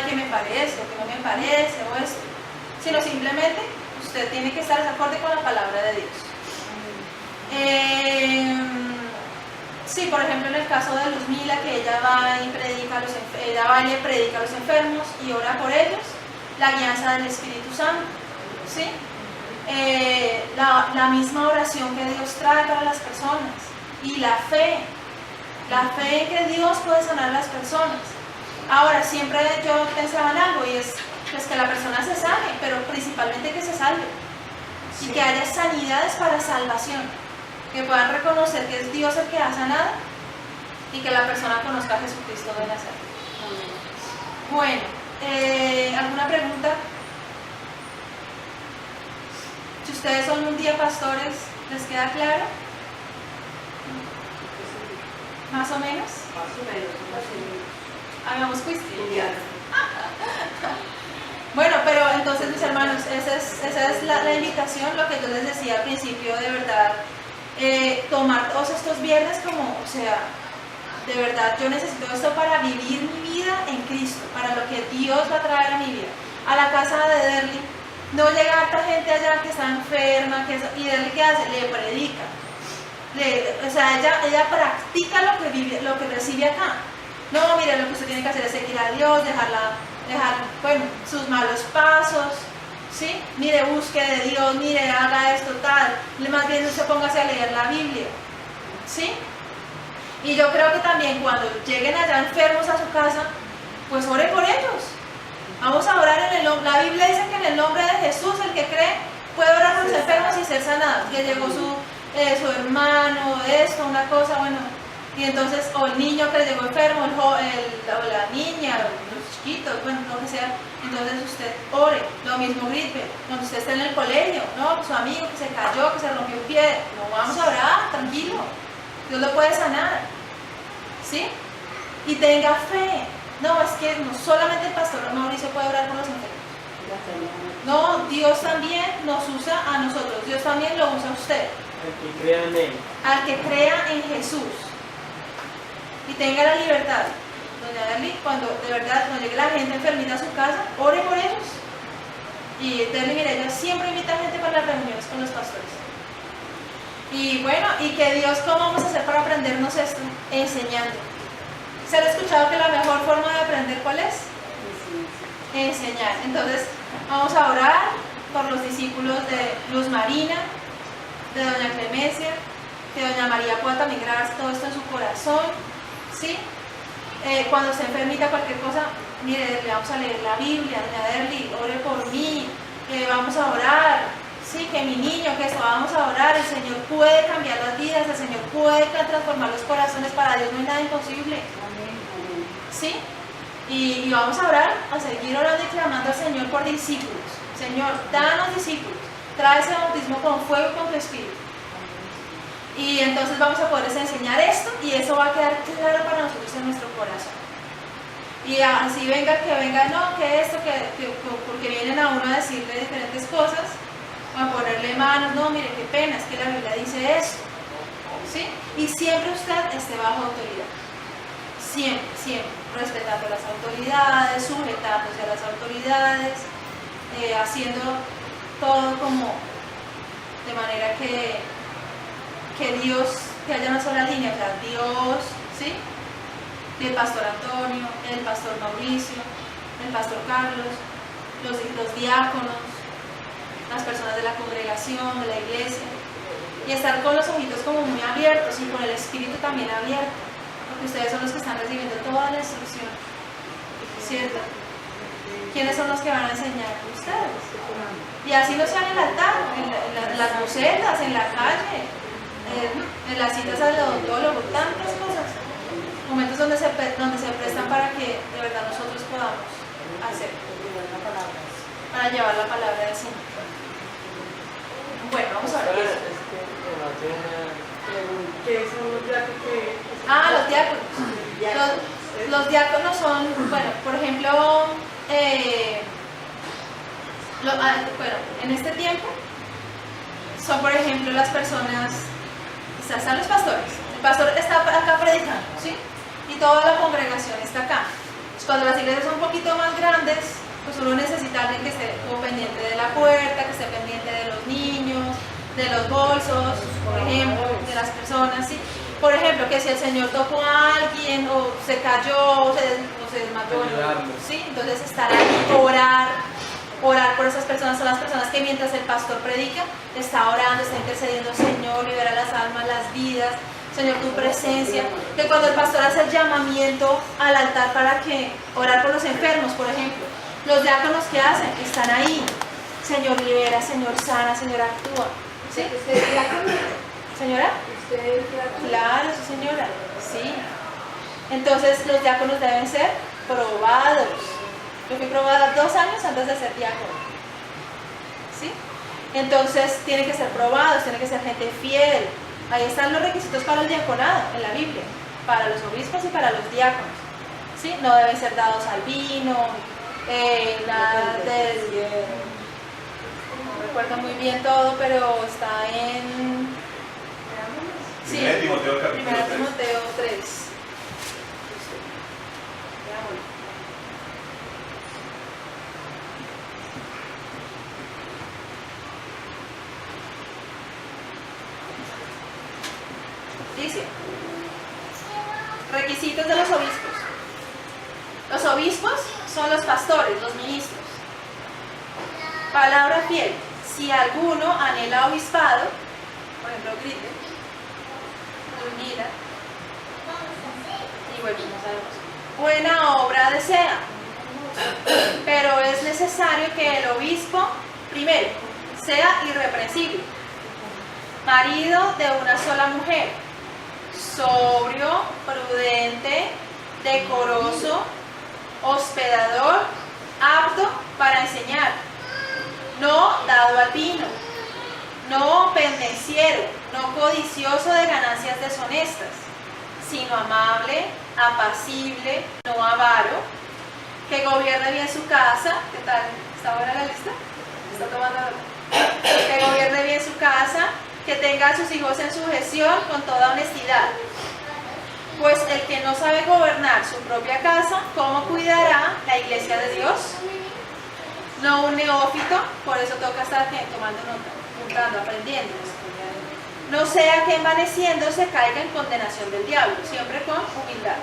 que me parece o que no me parece o esto, sino simplemente usted tiene que estar de acuerdo con la palabra de Dios. Sí, por ejemplo, en el caso de Luzmila, que ella va y le predica a los enfermos y ora por ellos, la guianza del Espíritu Santo, ¿sí? La misma oración que Dios trae para las personas y la fe en que Dios puede sanar a las personas. Ahora, siempre yo pensaba en algo y es pues, que la persona se sane, pero principalmente que se salve y que haya sanidades para salvación, que puedan reconocer que es Dios el que ha sanado y que la persona conozca a Jesucristo de Nazaret. Bueno, ¿alguna pregunta? Si ustedes son un día pastores, ¿les queda claro? ¿Más o menos? Más o menos. Hagamos quiz. Bueno, pero entonces mis hermanos, esa es la invitación, lo que yo les decía al principio, de verdad, tomar todos estos viernes como, o sea, de verdad, yo necesito esto para vivir mi vida en Cristo, para lo que Dios va a traer a mi vida. A la casa de Derly, no llega harta gente allá que está enferma, y Derly, ¿qué hace? Le predica. O sea, ella practica lo que recibe acá. No, mire, lo que usted tiene que hacer es seguir a Dios, dejar bueno, sus malos pasos, ¿sí? Mire, busque de Dios, mire, haga esto, tal. Más bien usted póngase a leer la Biblia, ¿sí? Y yo creo que también cuando lleguen allá enfermos a su casa, pues ore por ellos. Vamos a orar en el nombre. La Biblia dice que en el nombre de Jesús, el que cree, puede orar por los enfermos y ser sanado. Que llegó su hermano, esto, una cosa, bueno, Y entonces, o el niño que le llegó enfermo, o la niña, los chiquitos, bueno, lo que sea, entonces usted ore. Lo mismo gripe, cuando usted está en el colegio, ¿no? Su amigo que se cayó, que se rompió un pie, no, vamos a orar, tranquilo, Dios lo puede sanar, ¿sí? Y tenga fe. No, es que no solamente el pastor Mauricio puede orar por los enfermos. No, Dios también nos usa a nosotros, Dios también lo usa a usted. Al que crea en Él. Al que crea en Jesús y tenga la libertad. Doña Derly, cuando de verdad cuando llegue la gente enfermita a su casa, ore por ellos. Y Derly, mire, ella siempre invita gente para las reuniones con los pastores. Y bueno, y que Dios, ¿cómo vamos a hacer para aprendernos esto? Enseñando. ¿Se ha escuchado que la mejor forma de aprender cuál es? Enseñar. Entonces, vamos a orar por los discípulos de Luz Marina, de Doña Clemencia, que Doña María pueda también grabar todo esto en su corazón, ¿sí? Cuando se enfermita cualquier cosa, mire, le vamos a leer la Biblia, Doña Derly, ore por mí, vamos a orar, ¿sí? Que mi niño, que esto, vamos a orar, el Señor puede cambiar las vidas, el Señor puede transformar los corazones, para Dios no hay nada imposible, ¿sí? Y vamos a orar, a seguir orando y clamando al Señor por discípulos. Señor, danos discípulos, trae ese bautismo con fuego y con tu espíritu. Y entonces vamos a poderles enseñar esto y eso va a quedar claro para nosotros en nuestro corazón. Y así venga, no, que esto, porque vienen a uno a decirle diferentes cosas, a ponerle manos, no, mire, qué pena, es que la Biblia dice esto, ¿sí? Y siempre usted esté bajo autoridad, siempre, respetando a las autoridades, sujetándose a las autoridades, haciendo todo como de manera que Dios, que haya una sola línea, o sea, Dios, ¿sí? Y el pastor Antonio, el pastor Mauricio, el pastor Carlos, los diáconos, las personas de la congregación, de la iglesia, y estar con los ojitos como muy abiertos y con el espíritu también abierto, porque ustedes son los que están recibiendo toda la instrucción, ¿cierto? ¿Quiénes son los que van a enseñar? Ustedes. Y así no sea en el altar, en las bucetas, en la calle, en las citas al odontólogo, tantas cosas, momentos donde se prestan para que de verdad nosotros podamos hacer, para llevar la palabra del Señor. Bueno, vamos a ver. ¿Qué son los diáconos? Los diáconos. Los diáconos son, bueno, por ejemplo, en este tiempo son, por ejemplo, las personas, están los pastores. El pastor está acá predicando, ¿sí? Y toda la congregación está acá. Cuando las iglesias son un poquito más grandes, pues uno necesita alguien que esté como pendiente de la puerta, que esté pendiente de los niños, de los bolsos, por ejemplo, de las personas, ¿sí? Por ejemplo, que si el Señor tocó a alguien, o se cayó, o se desmayó, ¿sí? Entonces estar ahí, orar por esas personas. Son las personas que mientras el pastor predica, está orando, está intercediendo, Señor, libera las almas, las vidas, Señor, tu presencia. Que cuando el pastor hace el llamamiento al altar para que orar por los enfermos, por ejemplo, los diáconos que hacen, están ahí. Señor, libera, Señor, sana, Señor, actúa. ¿Sí? ¿Señora? Claro, sí, señora. Sí. Entonces los diáconos deben ser probados. Yo fui probada 2 años antes de ser diácono. ¿Sí? Entonces tienen que ser probados, tienen que ser gente fiel. Ahí están los requisitos para el diaconado en la Biblia, para los obispos y para los diáconos. ¿Sí? No deben ser dados al vino, nada de... No recuerdo muy bien todo, pero está en... Sí, 1 Timoteo 3. Dice, requisitos de los obispos. Los obispos son los pastores, los ministros. Palabra fiel. Si alguno anhela obispado, por ejemplo, grite, mira, y bueno, no sabemos. Buena obra desea, pero es necesario que el obispo, primero, sea irreprensible, marido de una sola mujer, sobrio, prudente, decoroso, hospedador, apto para enseñar, no dado al vino, no pendenciero, no codicioso de ganancias deshonestas, sino amable, apacible, no avaro, que gobierne bien su casa. ¿Qué tal? ¿Está buena la lista? ¿Está tomando nota? Que gobierne bien su casa, que tenga a sus hijos en sujeción con toda honestidad. Pues el que no sabe gobernar su propia casa, ¿cómo cuidará la iglesia de Dios? No un neófito, por eso toca estar tomando nota, apuntando, aprendiendo. No sea que envaneciéndose caiga en condenación del diablo, siempre con humildad.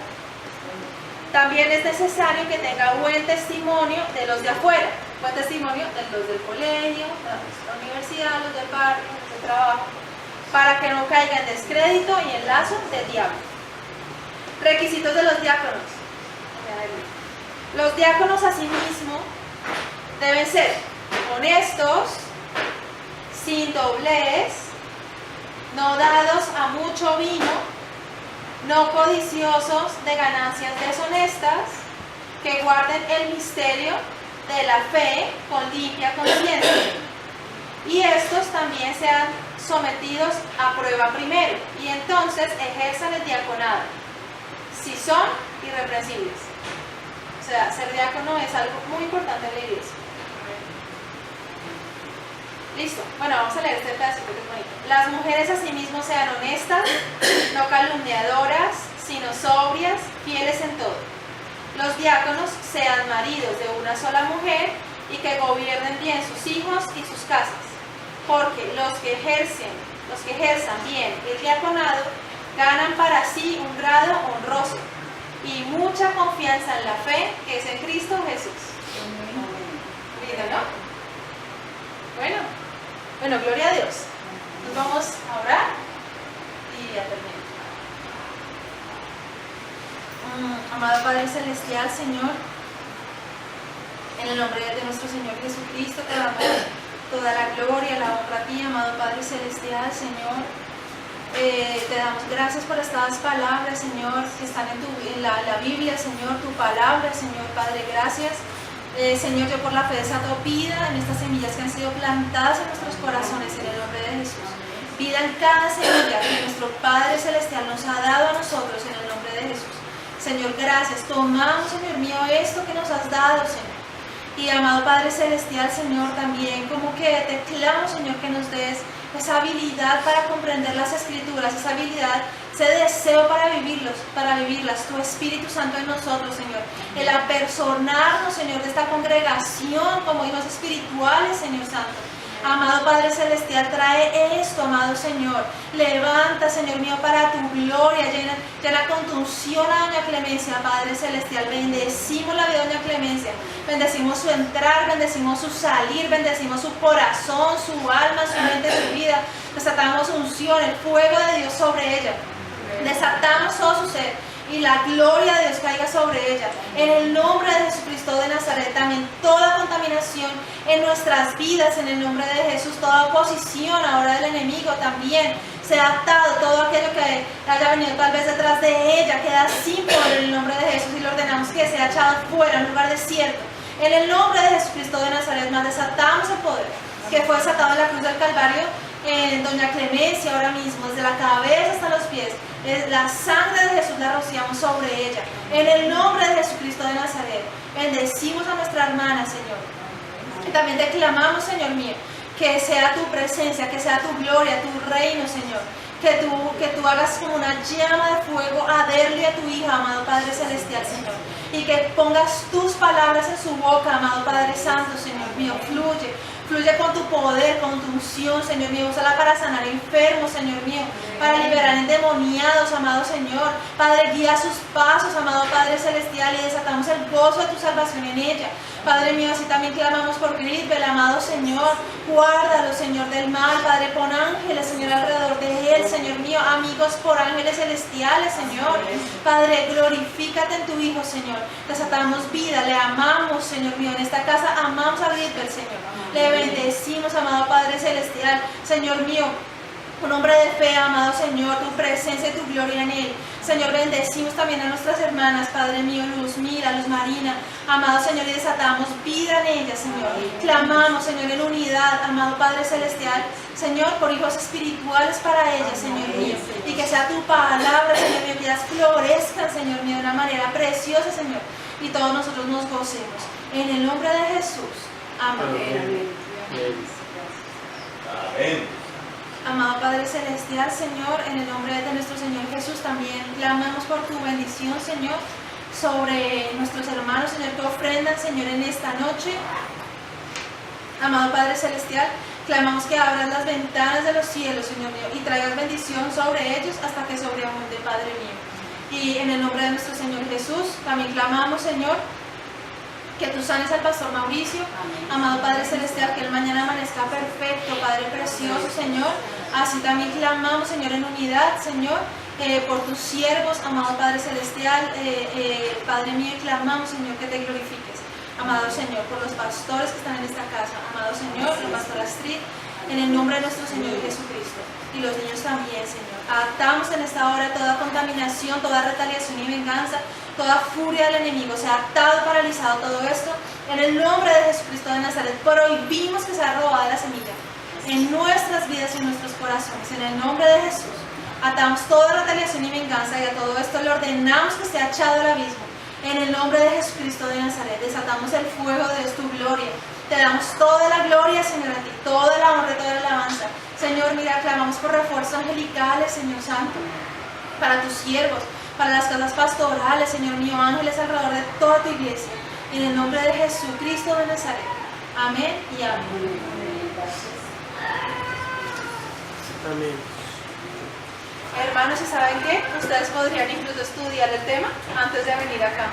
También es necesario que tenga buen testimonio de los de afuera, buen testimonio de los del colegio, de la universidad, los del barrio, los del trabajo, para que no caiga en descrédito y en lazo del diablo. Requisitos de los diáconos. Los diáconos asimismo deben ser honestos, sin doblez, no dados a mucho vino, no codiciosos de ganancias deshonestas, que guarden el misterio de la fe con limpia conciencia. Y estos también sean sometidos a prueba primero, y entonces ejerzan el diaconado, si son irreprensibles. O sea, ser diácono es algo muy importante en la iglesia. Listo. Bueno, vamos a leer este pedacito que es bonito. Las mujeres asimismo sean honestas, no calumniadoras, sino sobrias, fieles en todo. Los diáconos sean maridos de una sola mujer y que gobiernen bien sus hijos y sus casas, porque los que ejerzan bien el diaconado ganan para sí un grado honroso y mucha confianza en la fe que es en Cristo Jesús. Lindo, ¿no? Bueno, gloria a Dios. Nos vamos a orar y ya termino. Amado Padre Celestial, Señor, en el nombre de nuestro Señor Jesucristo, te damos toda la gloria, la honra a ti, amado Padre Celestial, Señor. Te damos gracias por estas palabras, Señor, que están en la Biblia, Señor, tu palabra, Señor, Padre, gracias. Señor, yo por la fe desato vida en estas semillas que han sido plantadas en nuestros corazones en el nombre de Jesús. Vida en cada semilla que nuestro Padre Celestial nos ha dado a nosotros en el nombre de Jesús. Señor, gracias. Tomamos, Señor mío, esto que nos has dado, Señor. Y amado Padre Celestial, Señor, también como que te clamo, Señor, que nos des esa habilidad para comprender las Escrituras, esa habilidad, ese deseo para vivirlas, tu Espíritu Santo en nosotros, Señor. El apersonarnos, Señor, de esta congregación como hijos espirituales, Señor Santo. Amado Padre Celestial, trae esto, amado Señor. Levanta, Señor mío, para tu gloria. Llena con tu unción a Doña Clemencia, Padre Celestial. Bendecimos la vida de Doña Clemencia. Bendecimos su entrar, bendecimos su salir, bendecimos su corazón, su alma, su mente, su vida. Desatamos unción, el fuego de Dios sobre ella. Desatamos todo su ser. Y la gloria de Dios caiga sobre ella. En el nombre de Jesucristo de Nazaret, también toda contaminación en nuestras vidas, en el nombre de Jesús, toda oposición ahora del enemigo también sea atado, todo aquello que haya venido tal vez detrás de ella, queda sin poder en el nombre de Jesús y le ordenamos que sea echado fuera en un lugar desierto. En el nombre de Jesucristo de Nazaret, más desatamos el poder que fue desatado en la cruz del Calvario en Doña Clemencia ahora mismo, desde la cabeza hasta los pies. La sangre de Jesús la rociamos sobre ella. En el nombre de Jesucristo de Nazaret, bendecimos a nuestra hermana, Señor. Y también declamamos, Señor mío, que sea tu presencia, que sea tu gloria, tu reino, Señor. Que tú hagas como una llama de fuego a Derly, a tu hija, amado Padre Celestial, Señor. Y que pongas tus palabras en su boca, amado Padre Santo, Señor mío. Fluye con tu poder, con tu unción, Señor mío. Úsala para sanar enfermos, Señor mío. Para liberar endemoniados, amado Señor. Padre, guía sus pasos, amado Padre Celestial. Y desatamos el gozo de tu salvación en ella. Padre mío, así también clamamos por Grisbel, amado Señor. Guárdalo, Señor, del mal. Padre, pon ángeles, Señor, alrededor de él, Señor mío. Amigos por ángeles celestiales, Señor. Padre, glorifícate en tu Hijo, Señor. Desatamos vida, le amamos, Señor mío. En esta casa amamos a Grisbel, Señor. Le bendecimos, amado Padre Celestial. Señor mío, un hombre de fe, amado Señor, tu presencia y tu gloria en él. Señor, bendecimos también a nuestras hermanas, Padre mío, Luz Mira, Luz Marina, amado Señor, y desatamos vida en ellas, Señor. Clamamos, Señor, en unidad, amado Padre Celestial, Señor, por hijos espirituales para ellas, Señor mío, y que sea tu palabra, Señor mío, que ellas florezcan, Señor mío, de una manera preciosa, Señor, y todos nosotros nos gocemos. En el nombre de Jesús. Amén. Amén. Amado Padre Celestial, Señor, en el nombre de nuestro Señor Jesús también clamamos por tu bendición, Señor, sobre nuestros hermanos, Señor, que ofrendan, Señor, en esta noche. Amado Padre Celestial, clamamos que abras las ventanas de los cielos, Señor mío, y traigas bendición sobre ellos hasta que sobreabunde, Padre mío. Y en el nombre de nuestro Señor Jesús, también clamamos, Señor, que tú sanes al pastor Mauricio. Amén. Amado Padre Celestial, que él mañana amanezca perfecto, Padre precioso, Señor. Así también clamamos, Señor, en unidad, Señor, por tus siervos, amado Padre Celestial, Padre mío, y clamamos, Señor, que te glorifiques. Amado Señor, por los pastores que están en esta casa, amado Señor, la pastora Astrid, en el nombre de nuestro Señor Jesucristo, y los niños también, Señor. Atamos en esta hora toda contaminación, toda retaliación y venganza, toda furia del enemigo, sea atado, paralizado todo esto, en el nombre de Jesucristo de Nazaret. Prohibimos que sea robada la semilla en nuestras vidas y en nuestros corazones, en el nombre de Jesús. Atamos toda retaliación y venganza, y a todo esto le ordenamos que esté echado al abismo, en el nombre de Jesucristo de Nazaret. Desatamos el fuego de tu gloria. Te damos toda la gloria, Señor, a ti, toda la honra y toda la alabanza. Señor, mira, clamamos por refuerzos angelicales, Señor Santo, para tus siervos, para las casas pastorales, Señor mío, ángeles alrededor de toda tu iglesia. En el nombre de Jesucristo de Nazaret. Amén y amén. Amén. Hermanos, ¿y saben qué? Ustedes podrían incluso estudiar el tema antes de venir acá.